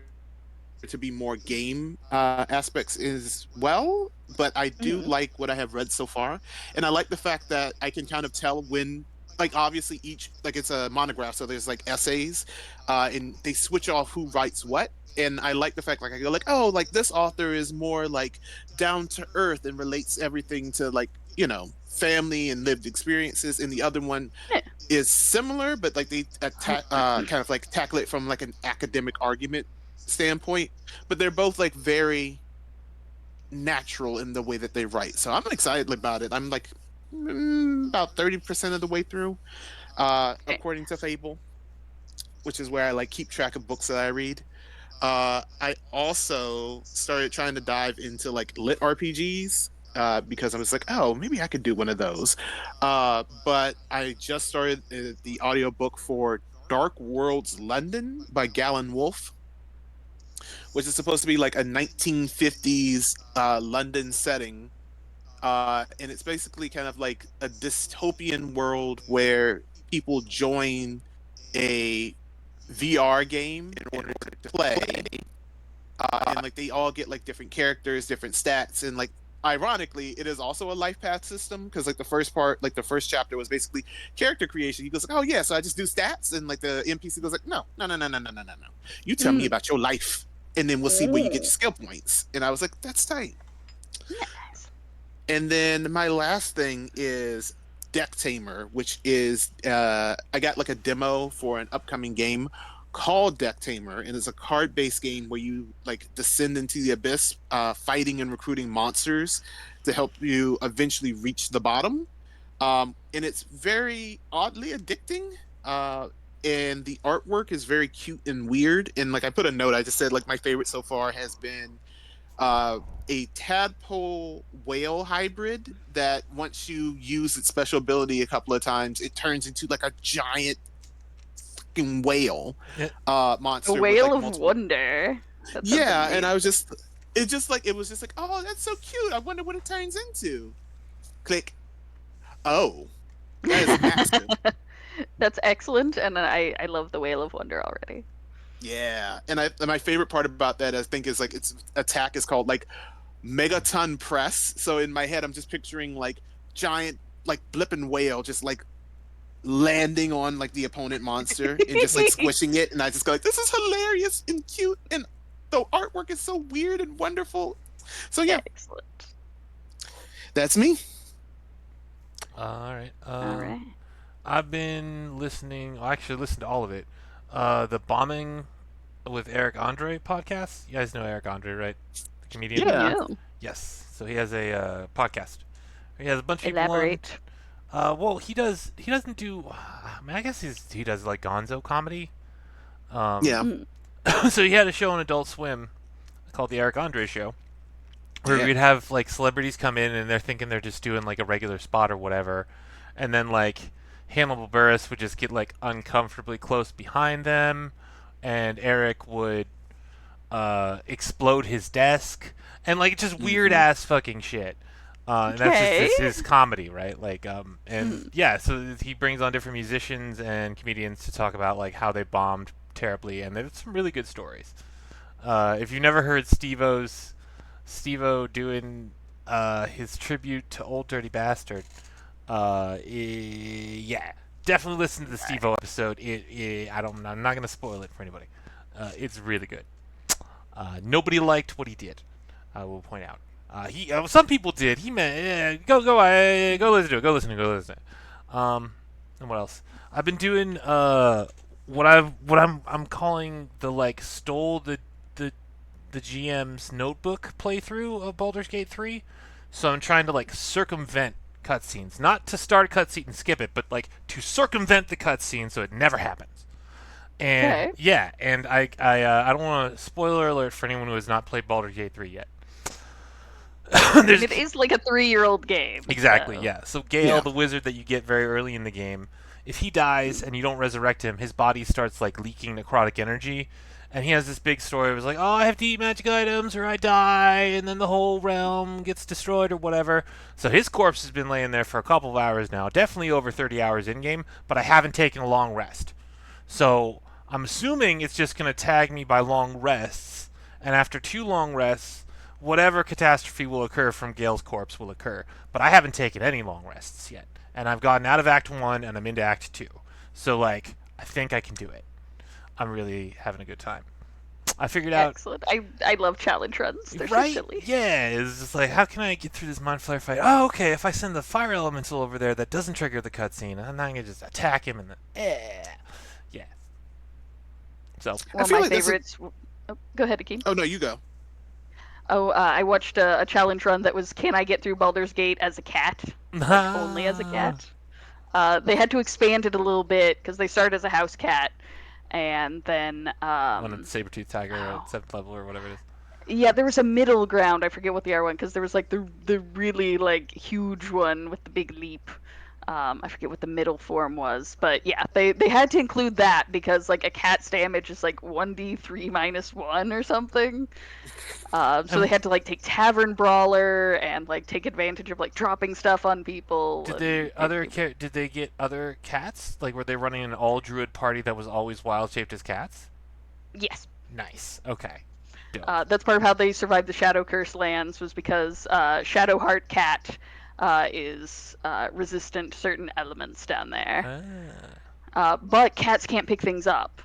to be more game aspects as well, but I do like what I have read so far, and I like the fact that I can kind of tell when, like, obviously each, like, it's a monograph, so there's like essays, and they switch off who writes what. And I like the fact, like, I go like, oh, like this author is more like down to earth and relates everything to, like, family and lived experiences, and the other one Yeah. is similar, but like they kind of like tackle it from like an academic argument standpoint. But they're both like very natural in the way that they write. So I'm excited about it. I'm like about 30% of the way through, according to Fable, which is where I like keep track of books that I read. I also started trying to dive into like lit RPGs because I was like, oh, maybe I could do one of those. But I just started the audiobook for Dark Worlds London by Galen Wolfe, which is supposed to be like a 1950s London setting. And it's basically kind of like a dystopian world where people join a VR game in order to play, and like they all get like different characters, different stats, and like ironically, it is also a life path system because like the first part, like the first chapter was basically character creation. He goes like, oh yeah, so I just do stats, and like the NPC goes like, no, no, no, no, no, no, no, no, no. You tell me about your life, and then we'll see where you get your skill points. And I was like, that's tight. Nice. And then my last thing is Deck Tamer, which is I got like a demo for an upcoming game called Deck Tamer, and it's a card-based game where you like descend into the abyss, fighting and recruiting monsters to help you eventually reach the bottom. And it's very oddly addicting. And the artwork is very cute and weird. And like I put a note, I just said like my favorite so far has been uh, a tadpole whale hybrid that once you use its special ability a couple of times, it turns into like a giant fucking whale Yeah. A monster with Whale like of multiple. Wonder. That sounds Yeah, and I was amazing. just, it was just like, oh, that's so cute. I wonder what it turns into. Click. Oh, that is massive. That's excellent, and I love the Whale of Wonder already. Yeah, and my favorite part about that I think is like its attack is called like megaton press. So in my head, I'm just picturing like giant like blipping whale just like landing on like the opponent monster and just like squishing it, and I just go like, this is hilarious and cute, and the artwork is so weird and wonderful. So yeah, Excellent. that's me. All right. All right. I've been listening. I actually listened to all of it. The Bombing with Eric Andre podcast. You guys know Eric Andre, right? The comedian. Yeah. No. Yes. So he has a podcast. He has a bunch of people on. Elaborate. Well, he does. He doesn't do. I mean, I guess he does like Gonzo comedy. Yeah. Mm. So he had a show on Adult Swim called the Eric Andre Show, where Yeah. we'd have like celebrities come in and they're thinking they're just doing like a regular spot or whatever, and then like Hannibal Buress would just get like uncomfortably close behind them, and Eric would explode his desk and like just weird ass fucking shit. And that's just Okay. his comedy, right? Like, and Mm. yeah, so he brings on different musicians and comedians to talk about like how they bombed terribly, and there's some really good stories. If you've never heard Steve-O doing his tribute to Old Dirty Bastard, yeah, definitely listen to the Steve-O episode. I'm not gonna spoil it for anybody. It's really good. Nobody liked what he did. I will point out. Some people did. He meant go listen to it. Go listen to it. Go listen to it. And what else? I've been doing what I'm calling the like stole the the GM's notebook playthrough of Baldur's Gate 3. So I'm trying to like circumvent cutscenes, not to start a cutscene and skip it, but like to circumvent the cutscene so it never happens. And Okay. yeah, and I don't want to spoiler alert for anyone who has not played Baldur's Gate 3 yet. There's It is like a 3-year-old game. exactly, So. yeah. So Gale, Yeah. the wizard that you get very early in the game, if he dies and you don't resurrect him, his body starts like leaking necrotic energy, and he has this big story. Where it was like, oh, I have to eat magic items or I die, and then the whole realm gets destroyed or whatever. So his corpse has been laying there for a couple of hours now, definitely over 30 hours in game, but I haven't taken a long rest. So I'm assuming it's just going to tag me by long rests, and after 2 long rests, whatever catastrophe will occur from Gale's corpse will occur. But I haven't taken any long rests yet, and I've gotten out of Act 1 and I'm into Act 2. So, like, I think I can do it. I'm really having a good time. I figured out. Excellent. I love challenge runs. They're Right? so silly. Yeah, it's just like, how can I get through this Mind Flayer fight? Oh, okay, if I send the fire elemental over there, that doesn't trigger the cutscene, and then I can just attack him and then. Yeah. So. One of feel my like that's a- favorites. Oh, go ahead, Akeem. Oh no, you go. Oh, I watched a challenge run that was can I get through Baldur's Gate as a cat? Like only as a cat. They had to expand it a little bit because they started as a house cat, and then One of the Saber-Tooth Tiger wow. at 7th level or whatever it is. yeah, there was a middle ground. I forget what the R one because there was like the really like huge one with the big leap. I forget what the middle form was, but yeah, they had to include that because like a cat's damage is like 1d3 minus 1 or something. So they had to like take Tavern Brawler and like take advantage of like dropping stuff on people. Did they get other cats? Like, were they running an all druid party that was always wild shaped as cats? Yes. Nice. Okay. Dope. That's part of how they survived the Shadow Curse lands was because Shadowheart Cat is resistant to certain elements down there. But cats can't pick things up.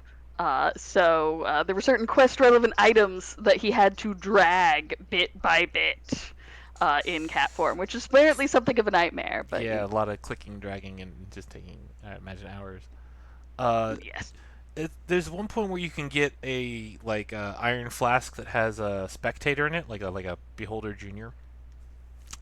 So there were certain quest relevant items that he had to drag bit by bit in cat form, which is apparently something of a nightmare. But yeah, a lot of clicking, dragging, and just taking, I imagine, hours. yes. there's one point where you can get a iron flask that has a spectator in it, like a beholder junior.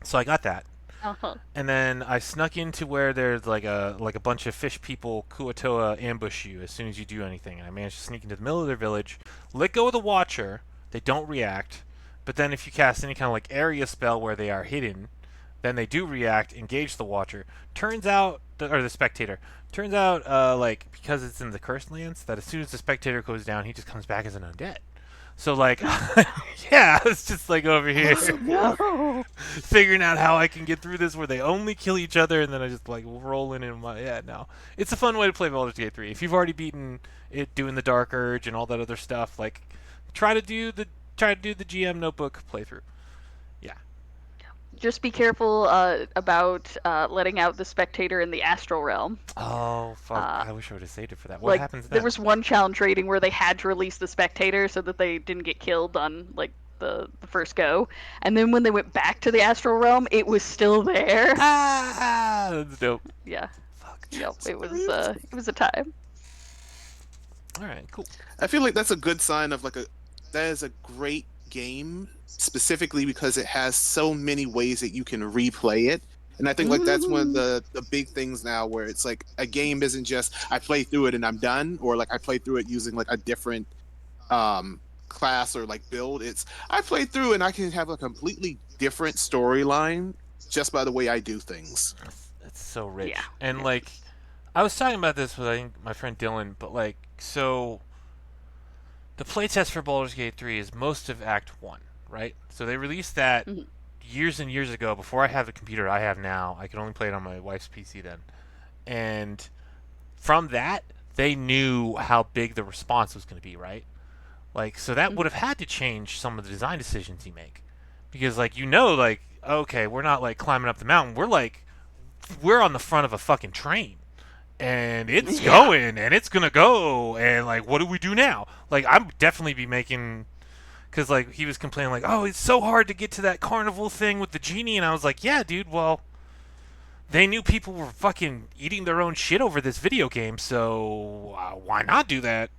So I got that. Uh-huh. And then I snuck into where there's like a bunch of fish people Kuatoa ambush you as soon as you do anything, and I managed to sneak into the middle of their village, let go of the Watcher. They don't react, but then if you cast any kind of like area spell where they are hidden, then they do react, engage the Watcher. Turns out, or the Spectator. Turns out, like because it's in the Cursed Lands, that as soon as the Spectator goes down, he just comes back as an undead. So like, yeah, I was just like over here No. figuring out how I can get through this where they only kill each other, and then I just like roll in my no. It's a fun way to play Baldur's Gate 3. If you've already beaten it doing the Dark Urge and all that other stuff, like try to do the GM Notebook playthrough. Yeah. Just be careful about letting out the spectator in the astral realm. Oh fuck! Uh, I wish I would have saved it for that. What like happens there then? was one challenge rating where they had to release the spectator so that they didn't get killed on like the first go, and then when they went back to the astral realm, it was still there. Ah, that's dope. Yeah. Fuck. Yep. It was a time. All right, cool. I feel like that's a good sign of that is a great game specifically because it has so many ways that you can replay it. And I think like that's one of the big things now where it's like a game isn't just I play through it and I'm done, or like I play through it using like a different class or like build. It's I play through and I can have a completely different storyline just by the way I do things. It's so rich. Yeah. And Yeah. like I was talking about this with I think my friend Dylan, but like so the playtest for Baldur's Gate 3 is most of Act 1, right? So they released that Mhm. years and years ago before I have the computer I have now. I could only play it on my wife's PC then. And from that, they knew how big the response was going to be, right? Like so that would have had to change some of the design decisions you make. Because like like okay, we're not like climbing up the mountain. We're on the front of a fucking train and it's Yeah. going and it's gonna go and like what do we do now? Like I'm definitely be making because like he was complaining like oh it's so hard to get to that carnival thing with the genie and I was like yeah dude well they knew people were fucking eating their own shit over this video game so why not do that?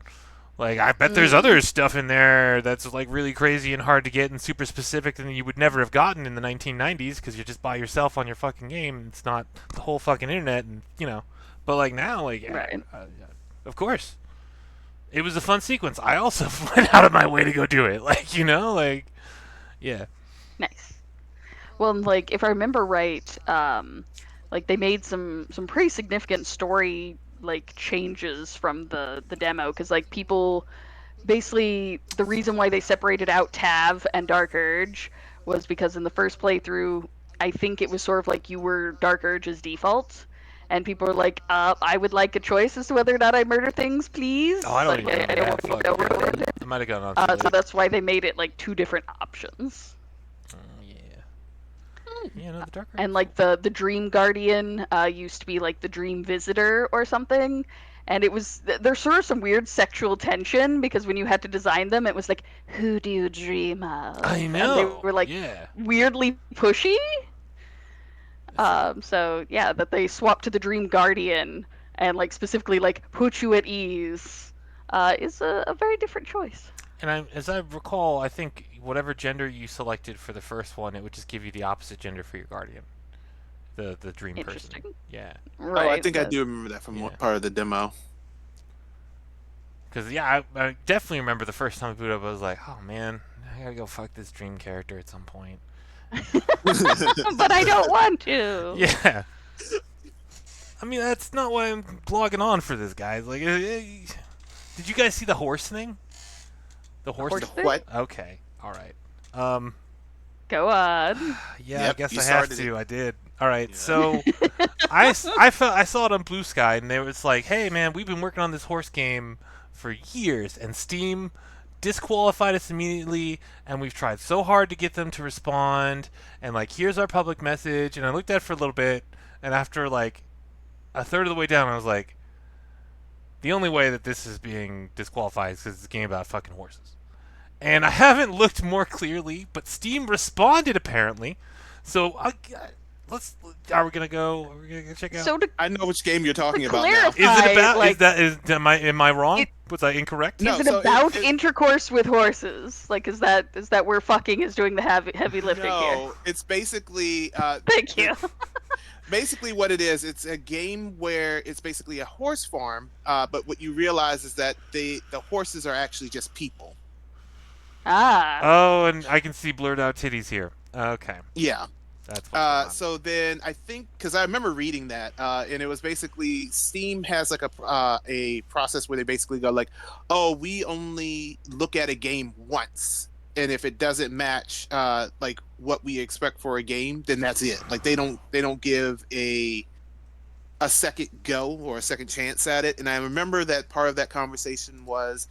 Like I bet there's other stuff in there that's like really crazy and hard to get and super specific and you would never have gotten in the 1990s because you're just by yourself on your fucking game. It's not the whole fucking internet and you know. But like now, like yeah, Right. of course, it was a fun sequence. I also went out of my way to go do it. Like you know, like yeah, Nice. Well, and, like if I remember right, like they made some pretty significant story like changes from the demo because like people basically the reason why they separated out Tav and Dark Urge was because in the first playthrough, I think it was sort of like you were Dark Urge's default. And people were like, I would like a choice as to whether or not I murder things, please. oh I don't Like, even remember I don't that. want Fuck, to know where it is. I might have gone on too So late. that's why they made it like two different options. Yeah, no, the dark. And like the Dream Guardian used to be like the Dream Visitor or something. And it was there's sort of some weird sexual tension because when you had to design them, it was like, who do you dream of? I know. And they were like yeah. weirdly pushy. So yeah, that they swapped to the Dream Guardian and like specifically like put you at ease is a very different choice. And as I recall, I think whatever gender you selected for the first one, it would just give you the opposite gender for your guardian, the dream person. Interesting. Yeah. Right. Oh, I think I do remember that from Yeah. part of the demo. Because yeah, I definitely remember the first time I booted up, I was like, oh man, I gotta go fuck this dream character at some point. But I don't want to. Yeah. I mean, that's not why I'm blogging on for this, guys. Like, did you guys see the horse thing? The horse. horse thing? What? Okay. All right. Go on. Yeah, Yep, I guess you I have started to. it. I did. All right. Yeah. So I saw it on Blue Sky, and they was like, "Hey, man, we've been working on this horse game for years, and Steam disqualified us immediately, and we've tried so hard to get them to respond, and like, here's our public message." And I looked at it for a little bit, and after like a third of the way down, I was like, "The only way that this is being disqualified is because it's a game about fucking horses." And I haven't looked more clearly, but Steam responded apparently. So let's. Are we gonna go? Are we gonna go check out? So to I know which game you're talking about now. clarify, Is it about? like, Is that? Am I wrong? It- Was I incorrect? No, is it so about it- intercourse with horses? Like, is that where fucking is doing the heavy lifting here? No, it's basically Thank you. basically what it is. It's a game where it's basically a horse farm, but what you realize is that the horses are actually just people. Ah. Oh, and I can see blurred out titties here. Okay, Yeah. that's what's going on. So then I think because I remember reading that, and it was basically Steam has like a process where they basically go like, oh, we only look at a game once, and if it doesn't match like what we expect for a game, then that's it. Like they don't give a second go or a second chance at it. And I remember that part of that conversation was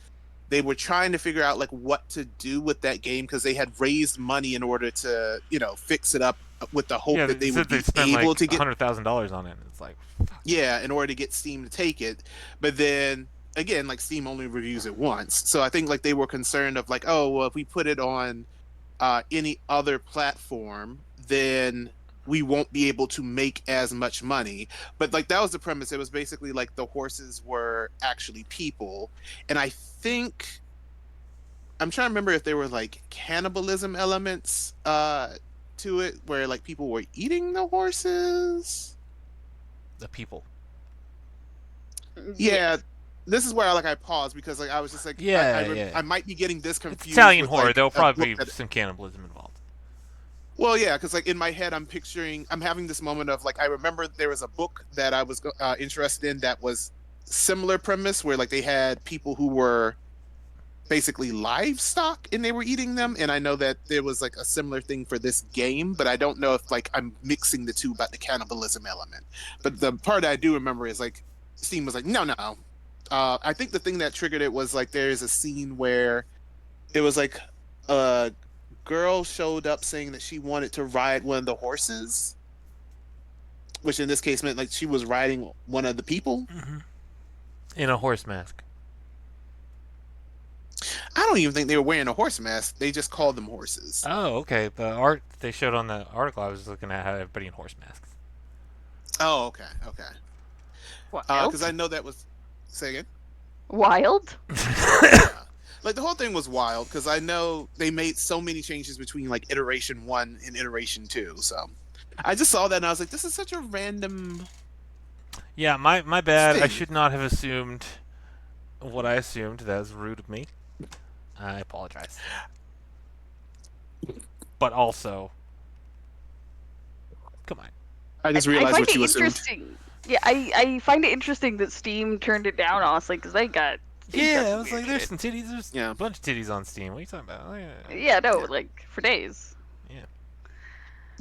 they were trying to figure out like what to do with that game because they had raised money in order to fix it up with the hope Yeah, that they said would be spent able like to get $100,000 on it. It's like, in order to get Steam to take it. But then again, like Steam only reviews it once, so I think like they were concerned of like, oh well, if we put it on any other platform, then we won't be able to make as much money. But like that was the premise. It was basically like the horses were actually people, and I think I'm trying to remember if there were like cannibalism elements to it where like people were eating the horses. the people. Yeah, this is where I paused because like I was just like I might be getting this confused. It's Italian with, horror. like, There'll a probably book be some cannibalism involved. Well, yeah, because like in my head, I'm having this moment of like I remember there was a book that I was interested in that was similar premise where like they had people who were basically livestock and they were eating them, and I know that there was like a similar thing for this game, but I don't know if like I'm mixing the two about the cannibalism element. But the part I do remember is like Steam was like, no. I think the thing that triggered it was like there's a scene where it was like a girl showed up saying that she wanted to ride one of the horses, which in this case meant like she was riding one of the people. Mm-hmm. In a horse mask. I don't even think they were wearing a horse mask. They just called them horses. Oh, okay. The art they showed on the article, I was looking at how everybody in horse masks. Oh, okay. Wild. Because I know that was... Say again? Wild? Like, the whole thing was wild, because I know they made so many changes between, like, Iteration 1 and Iteration 2, so... I just saw that, and I was like, this is such a random... Yeah, my bad. I thing. should not have assumed what I assumed. That was rude of me. I apologize. But also... Come on. I just I realized find what it you assumed. interesting. Yeah, I find it interesting that Steam turned it down, honestly, because they got... Yeah, some I was weird like, there's shit. some titties. There's Yeah. a bunch of titties on Steam. What are you talking about? Oh, Yeah, no, Yeah. like, for days.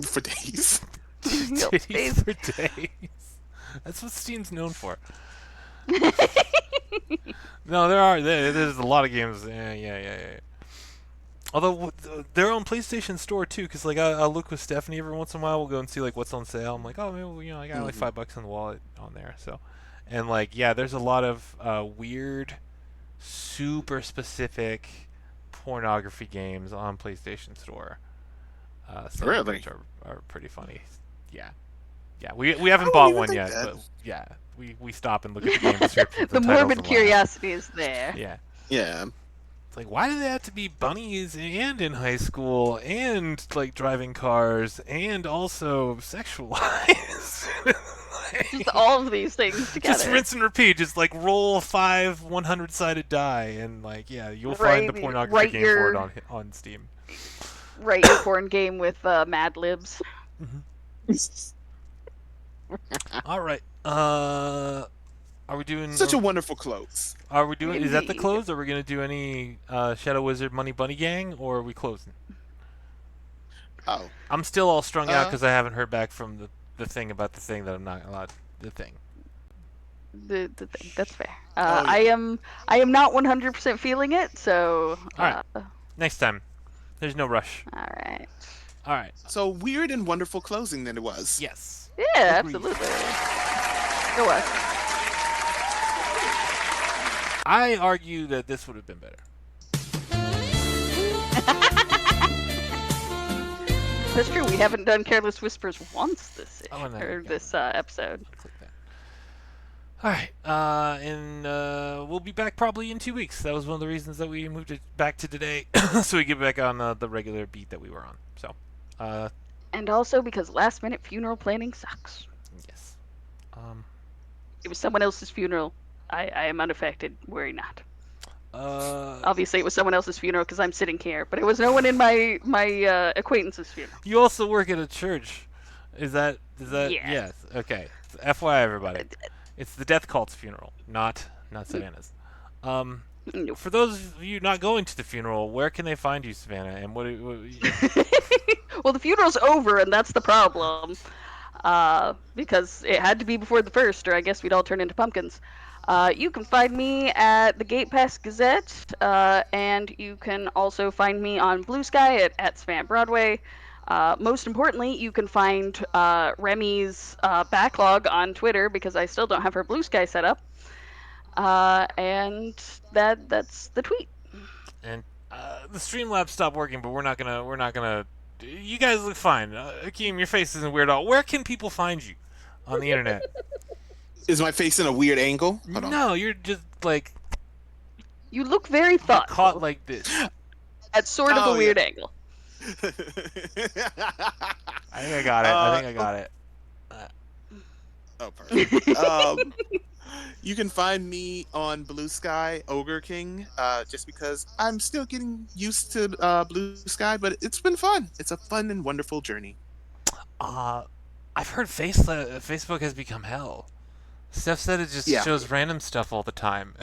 For days. Yo, Titties days. for days. That's what Steam's known for. No, there's a lot of games. Yeah. Although their own PlayStation Store too, because like I'll look with Stephanie every once in a while. We'll go and see like what's on sale. I'm like, oh, maybe, I got like $5 in the wallet on there. So, and like there's a lot of weird, super specific pornography games on PlayStation Store. Some of Really? which are pretty funny. Yeah. We haven't don't bought even one think yet, that. but yeah, we stop and look at the game descriptions. The and titles morbid and laugh. curiosity is there. Yeah. Yeah. It's like, why do they have to be bunnies and in high school and like driving cars and also sexualized? Just all of these things together. Just rinse and repeat. Just like roll 5 100-sided die and like you'll find a pornography write game your- for it on Steam. Write your porn game with Mad Libs. All right. Are we doing? Such a wonderful close. Are we doing? Is that the Indeed. close? Are we gonna do any Shadow Wizard Money Bunny Gang, or are we closing? Oh. I'm still all strung out because I haven't heard back from the thing about the thing that I'm not allowed. The thing. The thing. That's fair. Oh, yeah. I am not 100% feeling it, so. Alright. Next time. There's no rush. All right. All right. So weird and wonderful closing that it was. Yes. Yeah, Agreed. absolutely. Go on. I argue that this would have been better. That's true. We haven't done Careless Whispers once this Oh, no, this episode. Click that. All right, and we'll be back probably in 2 weeks. That was one of the reasons that we moved it back to today, so we get back on the regular beat that we were on. So, And also because last minute funeral planning sucks. yes. It was someone else's funeral. I am unaffected. Worry not. Uh, Obviously, it was someone else's funeral because I'm sitting here, but it was no one in my acquaintance's funeral. you also work at a church. Is that Yes. yes? Okay. FYI, everybody, it's the Death Cult's funeral, not Savannah's. Nope. For those of you not going to the funeral, where can they find you, Savannah? And what Well, the funeral's over, and that's the problem. Because it had to be before the first, or I guess we'd all turn into pumpkins. You can find me at the Gate Pass Gazette, and you can also find me on Blue Sky at Savannah Broadway. Most importantly, you can find Remy's backlog on Twitter because I still don't have her Blue Sky set up. And that's the tweet. and the Streamlabs stopped working, but we're not gonna. You guys look fine. Akeem, your face isn't weird at all. Where can people find you on the internet? Is my face in a weird angle? Hold on. No, you're just like You look very thoughtful. caught like this. At sort of Oh, a weird yeah. angle. I think I got it. Oh, perfect. You can find me on Blue Sky, Ogre King, just because I'm still getting used to Blue Sky, but it's been fun. It's a fun and wonderful journey. I've heard Facebook has become hell. Steph said it just Yeah. shows random stuff all the time.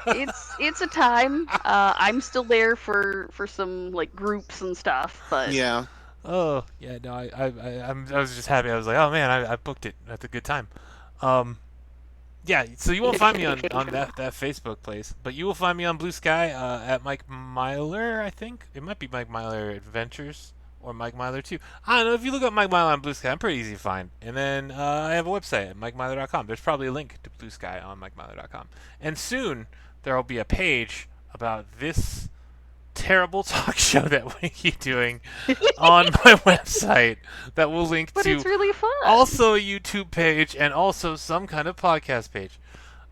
It's a time. I'm still there for some like groups and stuff, but Yeah. Oh yeah, no, I was just happy. I was like, oh man, I booked it. That's a good time. Yeah, so you won't find me on that Facebook place, but you will find me on Blue Sky at Mike Myler. I think it might be Mike Myler Adventures or Mike Myler 2. I don't know. If you look up Mike Myler on Blue Sky, I'm pretty easy to find. And then I have a website at MikeMyler.com. There's probably a link to Blue Sky on MikeMyler.com. And soon there will be a page about this terrible talk show that we keep doing on my website that will link but to it's really fun. also a YouTube page and also some kind of podcast page.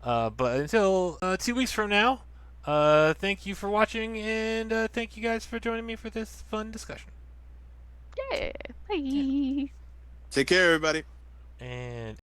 But until 2 weeks from now, thank you for watching, and thank you guys for joining me for this fun discussion. Yeah. Bye. Take care, everybody. And